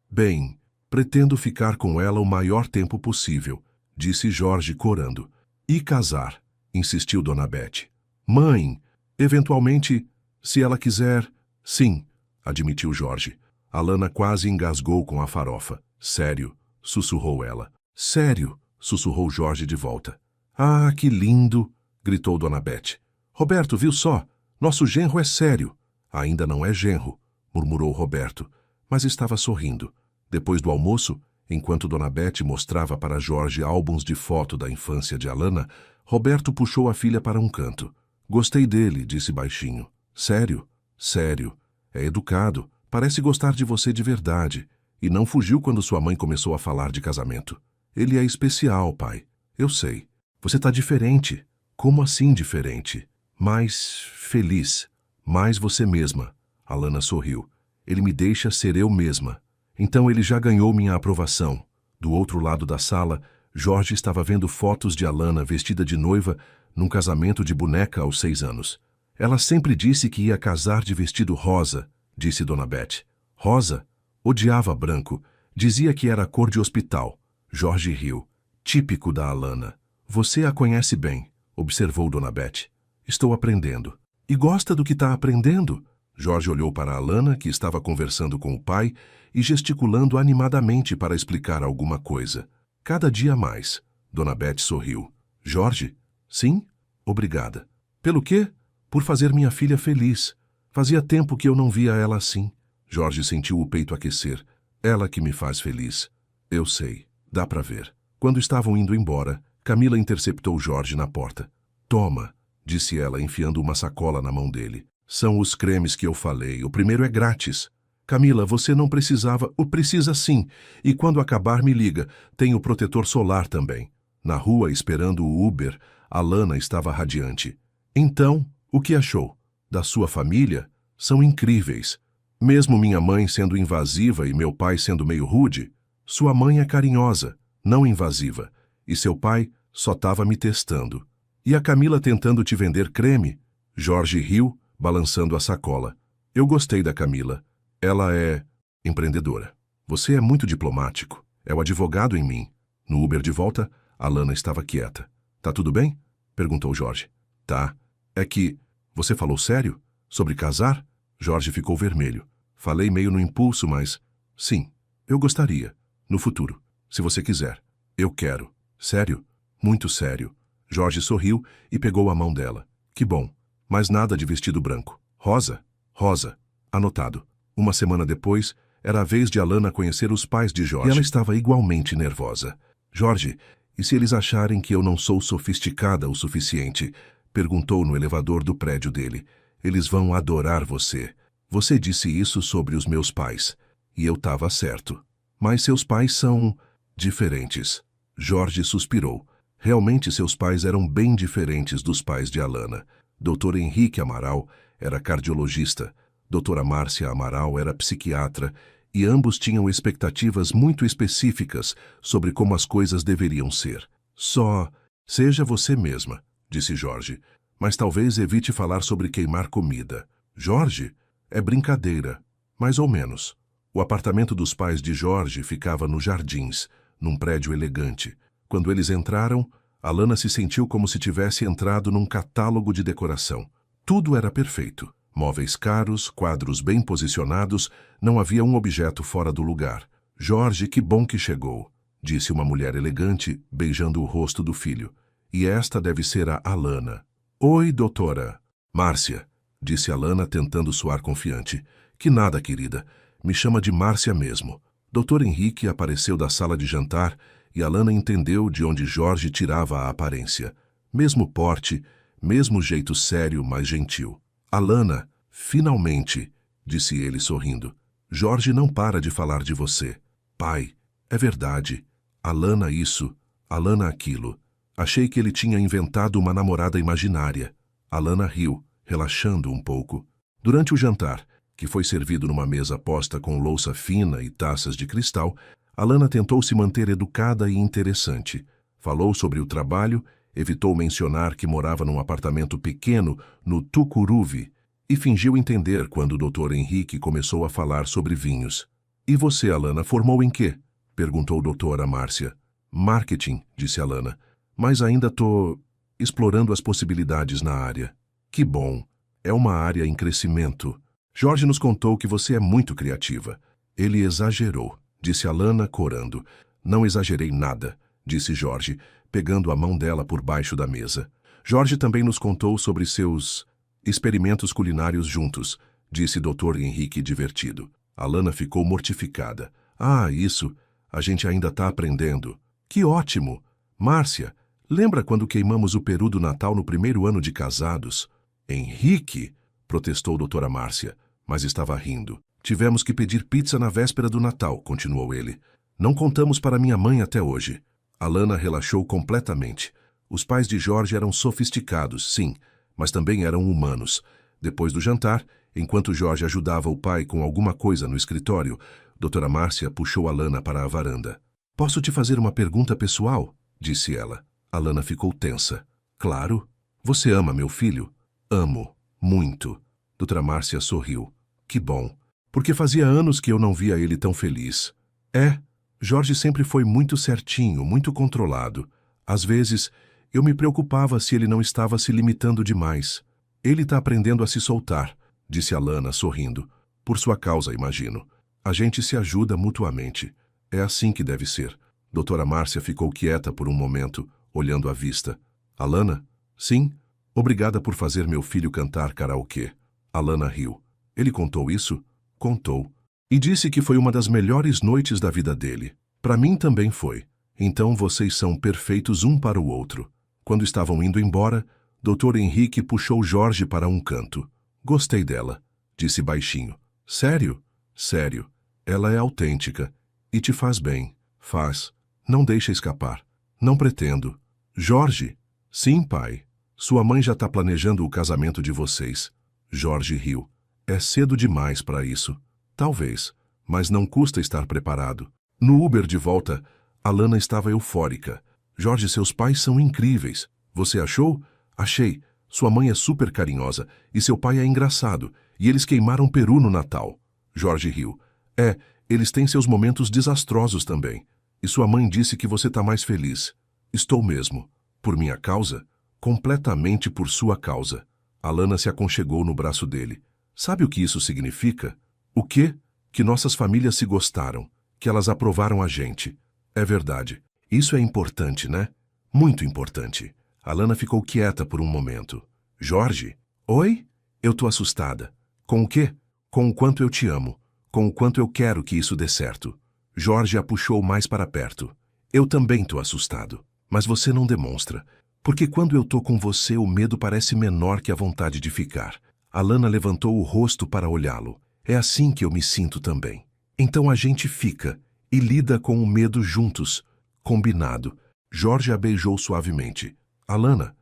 bem, pretendo ficar com ela o maior tempo possível, disse Jorge corando. E casar, insistiu Dona Bete. Mãe, eventualmente, se ela quiser, sim, admitiu Jorge. Alana quase engasgou com a farofa. Sério, sussurrou ela. Sério, sussurrou Jorge de volta. Ah, que lindo, gritou Dona Bete. Roberto, viu só? Nosso genro é sério. Ainda não é genro, murmurou Roberto, mas estava sorrindo. Depois do almoço, enquanto Dona Bete mostrava para Jorge álbuns de foto da infância de Alana, Roberto puxou a filha para um canto. Gostei dele, disse baixinho. Sério? Sério. É educado. Parece gostar de você de verdade. E não fugiu quando sua mãe começou a falar de casamento. Ele é especial, pai. Eu sei. Você tá diferente. Como assim diferente? Mais feliz. Mais você mesma. Alana sorriu. Ele me deixa ser eu mesma. Então ele já ganhou minha aprovação. Do outro lado da sala, Jorge estava vendo fotos de Alana vestida de noiva num casamento de boneca aos 6 anos. Ela sempre disse que ia casar de vestido rosa, disse Dona Bete. Rosa? Odiava branco. Dizia que era cor de hospital. Jorge riu. Típico da Alana. Você a conhece bem, observou Dona Beth. Estou aprendendo. E gosta do que está aprendendo? Jorge olhou para Alana, que estava conversando com o pai e gesticulando animadamente para explicar alguma coisa. Cada dia mais. Dona Beth sorriu. Jorge? Sim? Obrigada. Pelo quê? Por fazer minha filha feliz. Fazia tempo que eu não via ela assim. Jorge sentiu o peito aquecer. Ela que me faz feliz. Eu sei. Dá para ver. Quando estavam indo embora, Camila interceptou Jorge na porta. Toma, disse ela, enfiando uma sacola na mão dele. São os cremes que eu falei. O primeiro é grátis. Camila, você não precisava... Precisa sim. E quando acabar, me liga. Tem o protetor solar também. Na rua, esperando o Uber, Alana estava radiante. Então, o que achou? Da sua família? São incríveis. Mesmo minha mãe sendo invasiva e meu pai sendo meio rude, sua mãe é carinhosa, não invasiva. E seu pai só estava me testando. E a Camila tentando te vender creme? Jorge riu, balançando a sacola. Eu gostei da Camila. Ela é empreendedora. Você é muito diplomático. É o advogado em mim. No Uber de volta, Alana estava quieta. Tá tudo bem? Perguntou Jorge. Tá. É que... Você falou sério? Sobre casar? Jorge ficou vermelho. Falei meio no impulso, mas... Sim, eu gostaria. No futuro. Se você quiser. Eu quero. Sério? Muito sério. Jorge sorriu e pegou a mão dela. Que bom. Mas nada de vestido branco. Rosa? Rosa. Anotado. Uma semana depois, era a vez de Alana conhecer os pais de Jorge. E ela estava igualmente nervosa. Jorge, e se eles acharem que eu não sou sofisticada o suficiente? Perguntou no elevador do prédio dele. Eles vão adorar você. Você disse isso sobre os meus pais. E eu estava certo. Mas seus pais são... diferentes. Jorge suspirou. Realmente seus pais eram bem diferentes dos pais de Alana. Dr. Henrique Amaral era cardiologista. Doutora Márcia Amaral era psiquiatra. E ambos tinham expectativas muito específicas sobre como as coisas deveriam ser. Só... Seja você mesma, disse Jorge. Mas talvez evite falar sobre queimar comida. Jorge? É brincadeira. Mais ou menos. O apartamento dos pais de Jorge ficava nos Jardins, num prédio elegante. Quando eles entraram, Alana se sentiu como se tivesse entrado num catálogo de decoração. Tudo era perfeito. Móveis caros, quadros bem posicionados, não havia um objeto fora do lugar. Jorge, que bom que chegou, disse uma mulher elegante, beijando o rosto do filho. E esta deve ser a Alana. Oi, doutora. Márcia, disse Alana, tentando soar confiante. Que nada, querida. Me chama de Márcia mesmo. Dr. Henrique apareceu da sala de jantar e Alana entendeu de onde Jorge tirava a aparência. Mesmo porte, mesmo jeito sério, mas gentil. Alana, finalmente, disse ele sorrindo. Jorge não para de falar de você. Pai, é verdade. Alana isso, Alana aquilo. Achei que ele tinha inventado uma namorada imaginária. Alana riu, relaxando um pouco. Durante o jantar, que foi servido numa mesa posta com louça fina e taças de cristal, Alana tentou se manter educada e interessante. Falou sobre o trabalho, evitou mencionar que morava num apartamento pequeno no Tucuruvi e fingiu entender quando o Dr. Henrique começou a falar sobre vinhos. E você, Alana, formou em quê? Perguntou doutora Márcia. Marketing, disse Alana. Mas ainda tô explorando as possibilidades na área. Que bom. É uma área em crescimento. Jorge nos contou que você é muito criativa. Ele exagerou, disse Alana, corando. Não exagerei nada, disse Jorge, pegando a mão dela por baixo da mesa. Jorge também nos contou sobre seus experimentos culinários juntos, disse Dr. Henrique divertido. Alana ficou mortificada. Ah, isso. A gente ainda está aprendendo. Que ótimo! Márcia, lembra quando queimamos o peru do Natal no primeiro ano de casados? Henrique, protestou doutora Márcia, mas estava rindo. Tivemos que pedir pizza na véspera do Natal, continuou ele. Não contamos para minha mãe até hoje. Alana relaxou completamente. Os pais de Jorge eram sofisticados, sim, mas também eram humanos. Depois do jantar, enquanto Jorge ajudava o pai com alguma coisa no escritório, doutora Márcia puxou Alana para a varanda. Posso te fazer uma pergunta pessoal? Disse ela. Alana ficou tensa. Claro. Você ama meu filho? Amo. Muito. Doutora Márcia sorriu. Que bom. Porque fazia anos que eu não via ele tão feliz. É? Jorge sempre foi muito certinho, muito controlado. Às vezes, eu me preocupava se ele não estava se limitando demais. Ele está aprendendo a se soltar, disse Alana, sorrindo. Por sua causa, imagino. A gente se ajuda mutuamente. É assim que deve ser. Doutora Márcia ficou quieta por um momento, olhando à vista. Alana? Sim. Obrigada por fazer meu filho cantar karaokê. Alana riu. Ele contou isso? Contou. E disse que foi uma das melhores noites da vida dele. Para mim também foi. Então vocês são perfeitos um para o outro. Quando estavam indo embora, Dr. Henrique puxou Jorge para um canto. Gostei dela, disse baixinho. Sério? Sério. Ela é autêntica. E te faz bem. Faz. Não deixa escapar. Não pretendo. Jorge? Sim, pai. Sua mãe já está planejando o casamento de vocês. Jorge riu. É cedo demais para isso. Talvez, mas não custa estar preparado. No Uber de volta, Alana estava eufórica. Jorge, seus pais são incríveis. Você achou? Achei. Sua mãe é super carinhosa e seu pai é engraçado. E eles queimaram peru no Natal. Jorge riu. É, eles têm seus momentos desastrosos também. E sua mãe disse que você está mais feliz. Estou mesmo. Por minha causa? Completamente por sua causa. Alana se aconchegou no braço dele. Sabe o que isso significa? O quê? Que nossas famílias se gostaram, que elas aprovaram a gente. É verdade. Isso é importante, né? Muito importante. Alana ficou quieta por um momento. Jorge? Oi? Eu tô assustada. Com o quê? Com o quanto eu te amo. Com o quanto eu quero que isso dê certo. Jorge a puxou mais para perto. Eu também tô assustado. Mas você não demonstra. Porque quando eu tô com você, o medo parece menor que a vontade de ficar. Alana levantou o rosto para olhá-lo. É assim que eu me sinto também. Então a gente fica e lida com o medo juntos. Combinado. Jorge a beijou suavemente. Alana,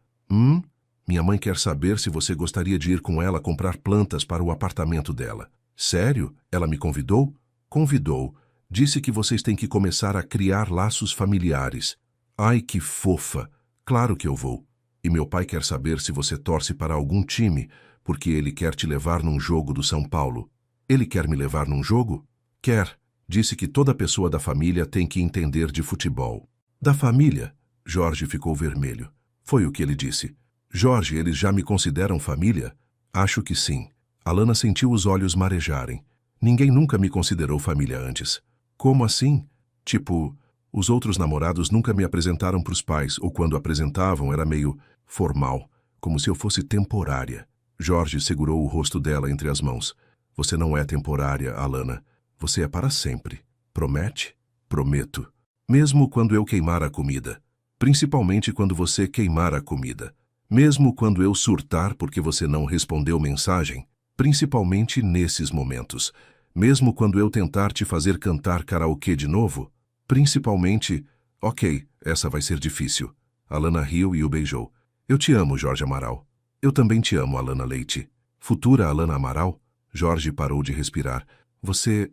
minha mãe quer saber se você gostaria de ir com ela comprar plantas para o apartamento dela. Sério? Ela me convidou? Convidou. Disse que vocês têm que começar a criar laços familiares. Ai, que fofa. Claro que eu vou. E meu pai quer saber se você torce para algum time, porque ele quer te levar num jogo do São Paulo. Ele quer me levar num jogo? Quer. Disse que toda pessoa da família tem que entender de futebol. Da família? Jorge ficou vermelho. Foi o que ele disse. Jorge, eles já me consideram família? Acho que sim. Alana sentiu os olhos marejarem. Ninguém nunca me considerou família antes. Como assim? Tipo, os outros namorados nunca me apresentaram para os pais, ou quando apresentavam era meio formal, como se eu fosse temporária. Jorge segurou o rosto dela entre as mãos. Você não é temporária, Alana. Você é para sempre. Promete? Prometo. Mesmo quando eu queimar a comida. Principalmente quando você queimar a comida. Mesmo quando eu surtar porque você não respondeu mensagem. Principalmente nesses momentos. Mesmo quando eu tentar te fazer cantar karaokê de novo. Principalmente... Ok, essa vai ser difícil. Alana riu e o beijou. Eu te amo, Jorge Amaral. Eu também te amo, Alana Leite. Futura Alana Amaral? Jorge parou de respirar. Você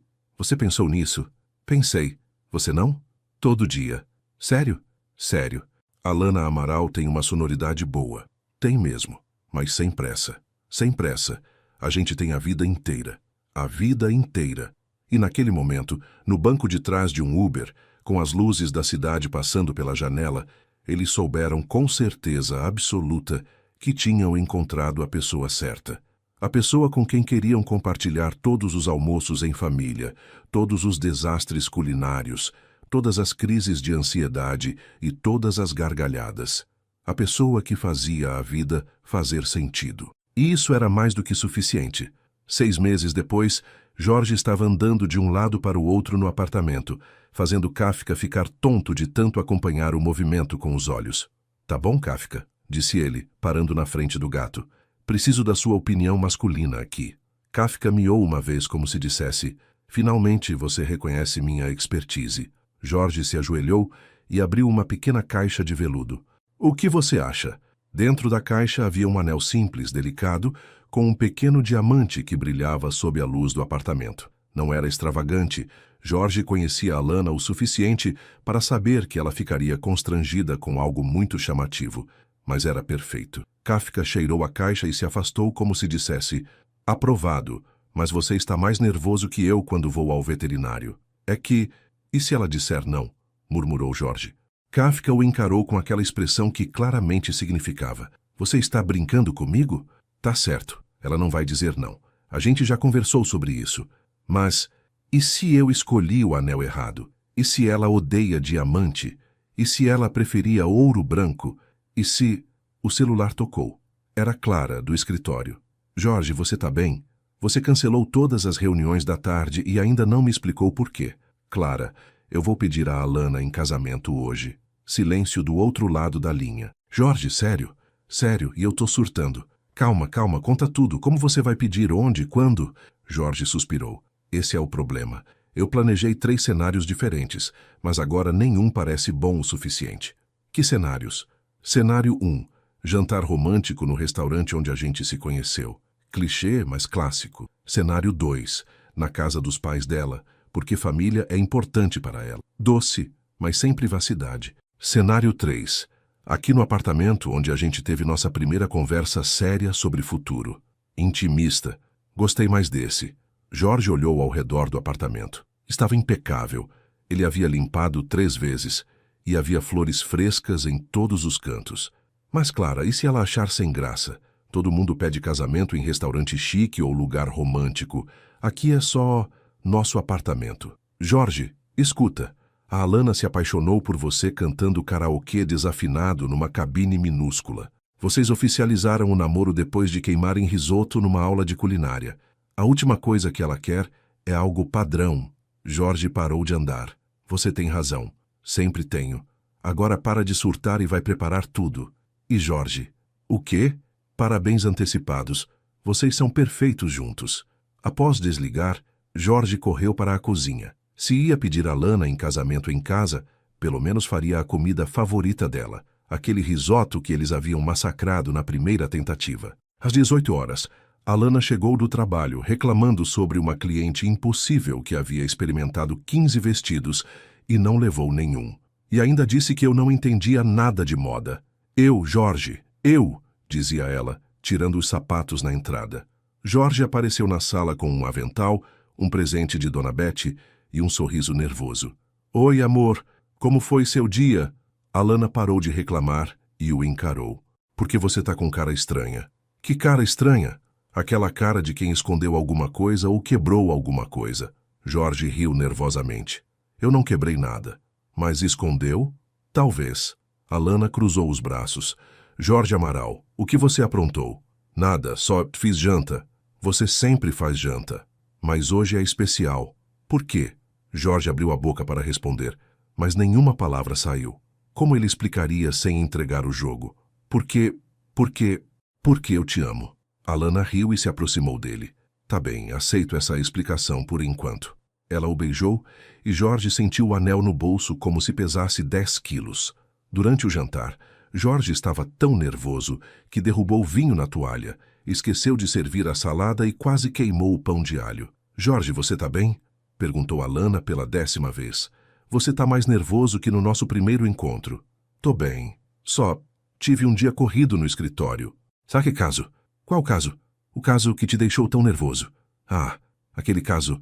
pensou nisso? Pensei. Você não? Todo dia. Sério? Sério. Alana Amaral tem uma sonoridade boa. Tem mesmo. Mas sem pressa. Sem pressa. A gente tem a vida inteira. A vida inteira. E naquele momento, no banco de trás de um Uber, com as luzes da cidade passando pela janela, eles souberam com certeza absoluta que tinham encontrado a pessoa certa. A pessoa com quem queriam compartilhar todos os almoços em família, todos os desastres culinários, todas as crises de ansiedade e todas as gargalhadas. A pessoa que fazia a vida fazer sentido. E isso era mais do que suficiente. 6 meses depois, Jorge estava andando de um lado para o outro no apartamento, fazendo Kafka ficar tonto de tanto acompanhar o movimento com os olhos. Tá bom, Kafka? Disse ele, parando na frente do gato. Preciso da sua opinião masculina aqui. Kafka miou uma vez como se dissesse, finalmente você reconhece minha expertise. Jorge se ajoelhou e abriu uma pequena caixa de veludo. O que você acha? Dentro da caixa havia um anel simples, delicado, com um pequeno diamante que brilhava sob a luz do apartamento. Não era extravagante. Jorge conhecia Alana o suficiente para saber que ela ficaria constrangida com algo muito chamativo, mas era perfeito. Kafka cheirou a caixa e se afastou como se dissesse, aprovado, mas você está mais nervoso que eu quando vou ao veterinário. É que E se ela disser não? Murmurou Jorge. Kafka o encarou com aquela expressão que claramente significava: você está brincando comigo? Tá certo, ela não vai dizer não. A gente já conversou sobre isso. Mas, e se eu escolhi o anel errado? E se ela odeia diamante? E se ela preferia ouro branco? E se... O celular tocou. Era Clara, do escritório. Jorge, você tá bem? Você cancelou todas as reuniões da tarde e ainda não me explicou por quê. Clara, eu vou pedir a Alana em casamento hoje. Silêncio do outro lado da linha. Jorge, sério? Sério, e eu tô surtando. Calma, calma, conta tudo. Como você vai pedir? Onde? Quando? Jorge suspirou. Esse é o problema. Eu planejei 3 cenários diferentes, mas agora nenhum parece bom o suficiente. Que cenários? Cenário 1. Jantar romântico no restaurante onde a gente se conheceu. Clichê, mas clássico. Cenário 2. Na casa dos pais dela, porque família é importante para ela. Doce, mas sem privacidade. Cenário 3. Aqui no apartamento onde a gente teve nossa primeira conversa séria sobre futuro. Intimista. Gostei mais desse. Jorge olhou ao redor do apartamento. Estava impecável. Ele havia limpado 3 vezes. E havia flores frescas em todos os cantos. Mas, Clara, e se ela achar sem graça? Todo mundo pede casamento em restaurante chique ou lugar romântico. Aqui é só nosso apartamento. Jorge, escuta. A Alana se apaixonou por você cantando karaokê desafinado numa cabine minúscula. Vocês oficializaram o namoro depois de queimarem risoto numa aula de culinária. A última coisa que ela quer é algo padrão. Jorge parou de andar. Você tem razão. Sempre tenho. Agora para de surtar e vai preparar tudo. E Jorge? O quê? Parabéns antecipados. Vocês são perfeitos juntos. Após desligar, Jorge correu para a cozinha. Se ia pedir a Alana em casamento em casa, pelo menos faria a comida favorita dela, aquele risoto que eles haviam massacrado na primeira tentativa. Às 18 horas, Alana chegou do trabalho reclamando sobre uma cliente impossível que havia experimentado 15 vestidos e não levou nenhum. E ainda disse que eu não entendia nada de moda. Eu, Jorge, eu, dizia ela, tirando os sapatos na entrada. Jorge apareceu na sala com um avental, um presente de Dona Bete e um sorriso nervoso. Oi, amor, como foi seu dia? Alana parou de reclamar e o encarou. Por que você tá com cara estranha? Que cara estranha? Aquela cara de quem escondeu alguma coisa ou quebrou alguma coisa. Jorge riu nervosamente. Eu não quebrei nada. Mas escondeu? Talvez. Alana cruzou os braços. Jorge Amaral, o que você aprontou? Nada, só fiz janta. Você sempre faz janta. Mas hoje é especial. Por quê? Jorge abriu a boca para responder, mas nenhuma palavra saiu. Como ele explicaria sem entregar o jogo? Porque eu te amo. Alana riu e se aproximou dele. Tá bem, aceito essa explicação por enquanto. Ela o beijou e Jorge sentiu o anel no bolso como se pesasse 10 quilos. Durante o jantar, Jorge estava tão nervoso que derrubou vinho na toalha, esqueceu de servir a salada e quase queimou o pão de alho. Jorge, você tá bem? Perguntou Alana pela 10ª vez. Você tá mais nervoso que no nosso primeiro encontro. Tô bem. Só tive um dia corrido no escritório. Sabe que caso? Qual caso? O caso que te deixou tão nervoso. Ah, aquele caso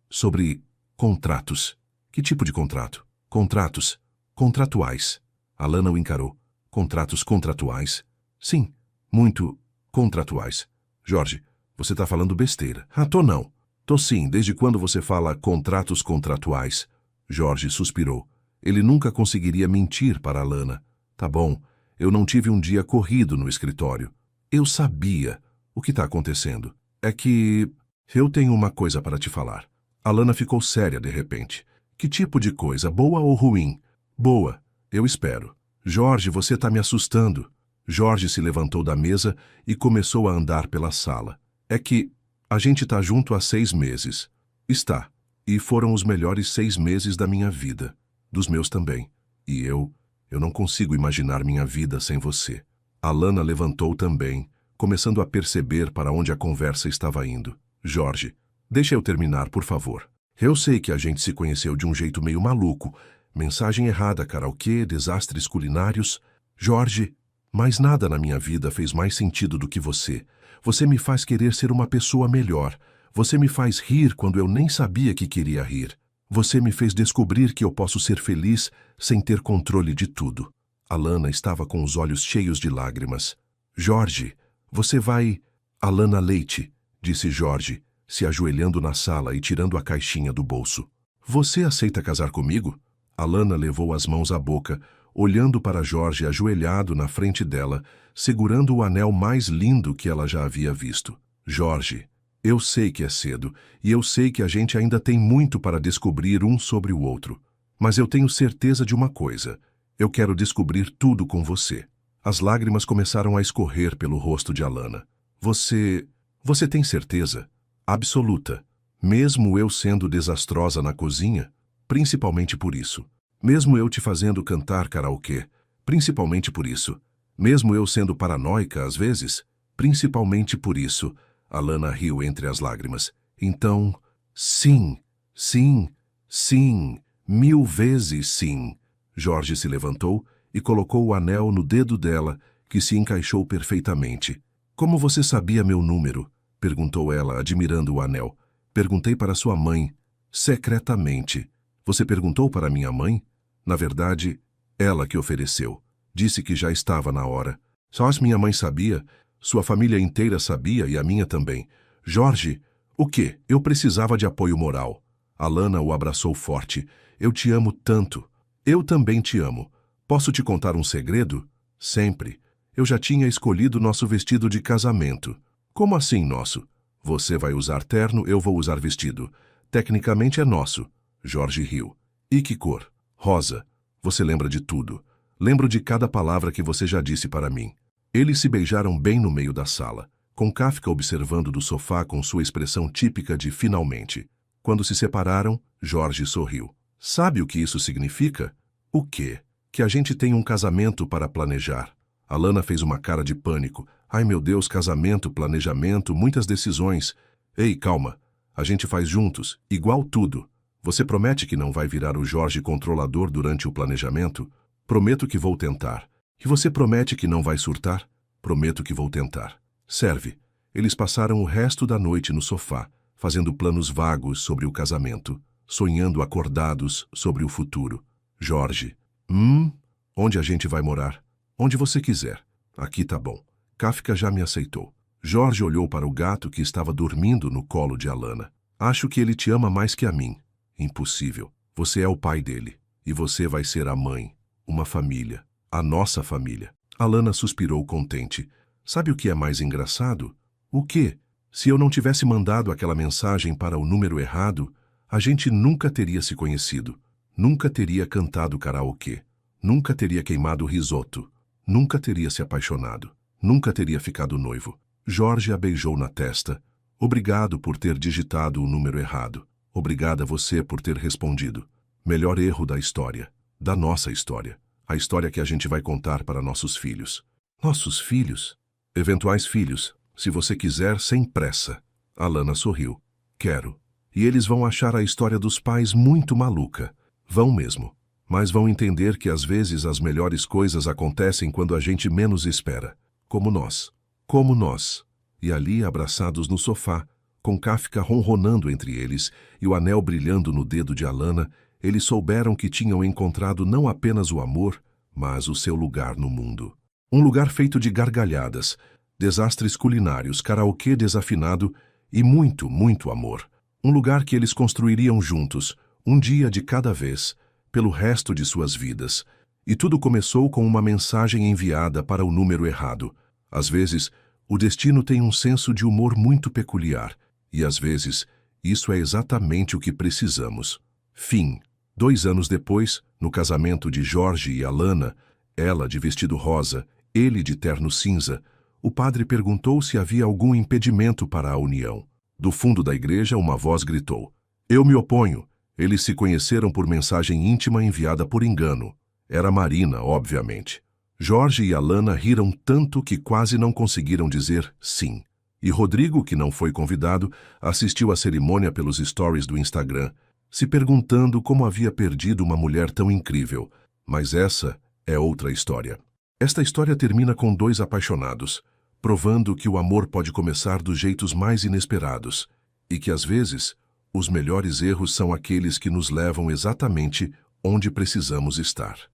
sobre contratos. Que tipo de contrato? Contratos. Contratuais. Alana o encarou. Contratos contratuais? Sim, muito contratuais. Jorge, você tá falando besteira. Ah, tô não. Tô sim, desde quando você fala contratos contratuais? Jorge suspirou. Ele nunca conseguiria mentir para Alana. Tá bom, eu não tive um dia corrido no escritório. Eu sabia. O que tá acontecendo? É que eu tenho uma coisa para te falar. Alana ficou séria de repente. Que tipo de coisa, boa ou ruim? Boa, eu espero. Jorge, você tá me assustando. Jorge se levantou da mesa e começou a andar pela sala. É que a gente tá junto há 6 meses. Está. E foram os melhores 6 meses da minha vida. Dos meus também. E eu não consigo imaginar minha vida sem você. Alana levantou também, começando a perceber para onde a conversa estava indo. Jorge, deixa eu terminar, por favor. Eu sei que a gente se conheceu de um jeito meio maluco. Mensagem errada, karaokê, desastres culinários. Jorge, mas nada na minha vida fez mais sentido do que você. Você me faz querer ser uma pessoa melhor. Você me faz rir quando eu nem sabia que queria rir. Você me fez descobrir que eu posso ser feliz sem ter controle de tudo. Alana estava com os olhos cheios de lágrimas. Jorge, você vai... Alana Leite, disse Jorge, se ajoelhando na sala e tirando a caixinha do bolso. Você aceita casar comigo? Alana levou as mãos à boca, olhando para Jorge ajoelhado na frente dela, segurando o anel mais lindo que ela já havia visto. Jorge, eu sei que é cedo, e eu sei que a gente ainda tem muito para descobrir um sobre o outro. Mas eu tenho certeza de uma coisa. Eu quero descobrir tudo com você. As lágrimas começaram a escorrer pelo rosto de Alana. Você tem certeza? Absoluta. Mesmo eu sendo desastrosa na cozinha? Principalmente por isso. Mesmo eu te fazendo cantar karaokê? Principalmente por isso. Mesmo eu sendo paranoica às vezes? Principalmente por isso. Alana riu entre as lágrimas. Então, sim, sim, sim, 1000 vezes sim. Jorge se levantou e colocou o anel no dedo dela, que se encaixou perfeitamente. Como você sabia meu número? Perguntou ela, admirando o anel. Perguntei para sua mãe, secretamente. Você perguntou para minha mãe? Na verdade, ela que ofereceu. Disse que já estava na hora. Só minha mãe sabia, sua família inteira sabia e a minha também. Jorge, o quê? Eu precisava de apoio moral. Alana o abraçou forte. Eu te amo tanto. Eu também te amo. Posso te contar um segredo? Sempre. Eu já tinha escolhido nosso vestido de casamento. Como assim nosso? Você vai usar terno, eu vou usar vestido. Tecnicamente é nosso. Jorge riu. E que cor? Rosa. Você lembra de tudo. Lembro de cada palavra que você já disse para mim. Eles se beijaram bem no meio da sala, com Kafka observando do sofá com sua expressão típica de finalmente. Quando se separaram, Jorge sorriu. Sabe o que isso significa? O quê? Que a gente tem um casamento para planejar. Alana fez uma cara de pânico. Ai meu Deus, casamento, planejamento, muitas decisões. Ei, calma. A gente faz juntos, igual tudo. Você promete que não vai virar o Jorge controlador durante o planejamento? Prometo que vou tentar. E você promete que não vai surtar? Prometo que vou tentar. Serve. Eles passaram o resto da noite no sofá, fazendo planos vagos sobre o casamento, sonhando acordados sobre o futuro. Jorge. Onde a gente vai morar? Onde você quiser. Aqui tá bom. Kafka já me aceitou. Jorge olhou para o gato que estava dormindo no colo de Alana. Acho que ele te ama mais que a mim. Impossível. Você é o pai dele. E você vai ser a mãe. Uma família. A nossa família. Alana suspirou contente. Sabe o que é mais engraçado? O quê? Se eu não tivesse mandado aquela mensagem para o número errado, a gente nunca teria se conhecido. Nunca teria cantado karaokê. Nunca teria queimado risoto. Nunca teria se apaixonado. Nunca teria ficado noivo. Jorge a beijou na testa. Obrigado por ter digitado o número errado. Obrigada a você por ter respondido. Melhor erro da história. Da nossa história. A história que a gente vai contar para nossos filhos. Nossos filhos? Eventuais filhos, se você quiser, sem pressa. Alana sorriu. Quero. E eles vão achar a história dos pais muito maluca. Vão mesmo. Mas vão entender que às vezes as melhores coisas acontecem quando a gente menos espera. Como nós. Como nós. E ali, abraçados no sofá, com Kafka ronronando entre eles e o anel brilhando no dedo de Alana, eles souberam que tinham encontrado não apenas o amor, mas o seu lugar no mundo. Um lugar feito de gargalhadas, desastres culinários, karaokê desafinado e muito, muito amor. Um lugar que eles construiriam juntos, um dia de cada vez, pelo resto de suas vidas. E tudo começou com uma mensagem enviada para o número errado. Às vezes, o destino tem um senso de humor muito peculiar, e às vezes, isso é exatamente o que precisamos. Fim. 2 anos depois, no casamento de Jorge e Alana, ela de vestido rosa, ele de terno cinza, o padre perguntou se havia algum impedimento para a união. Do fundo da igreja, uma voz gritou: "Eu me oponho." Eles se conheceram por mensagem íntima enviada por engano. Era Marina, obviamente. Jorge e Alana riram tanto que quase não conseguiram dizer sim. E Rodrigo, que não foi convidado, assistiu à cerimônia pelos stories do Instagram, se perguntando como havia perdido uma mulher tão incrível. Mas essa é outra história. Esta história termina com 2 apaixonados, provando que o amor pode começar dos jeitos mais inesperados e que, às vezes, Os melhores erros são aqueles que nos levam exatamente onde precisamos estar.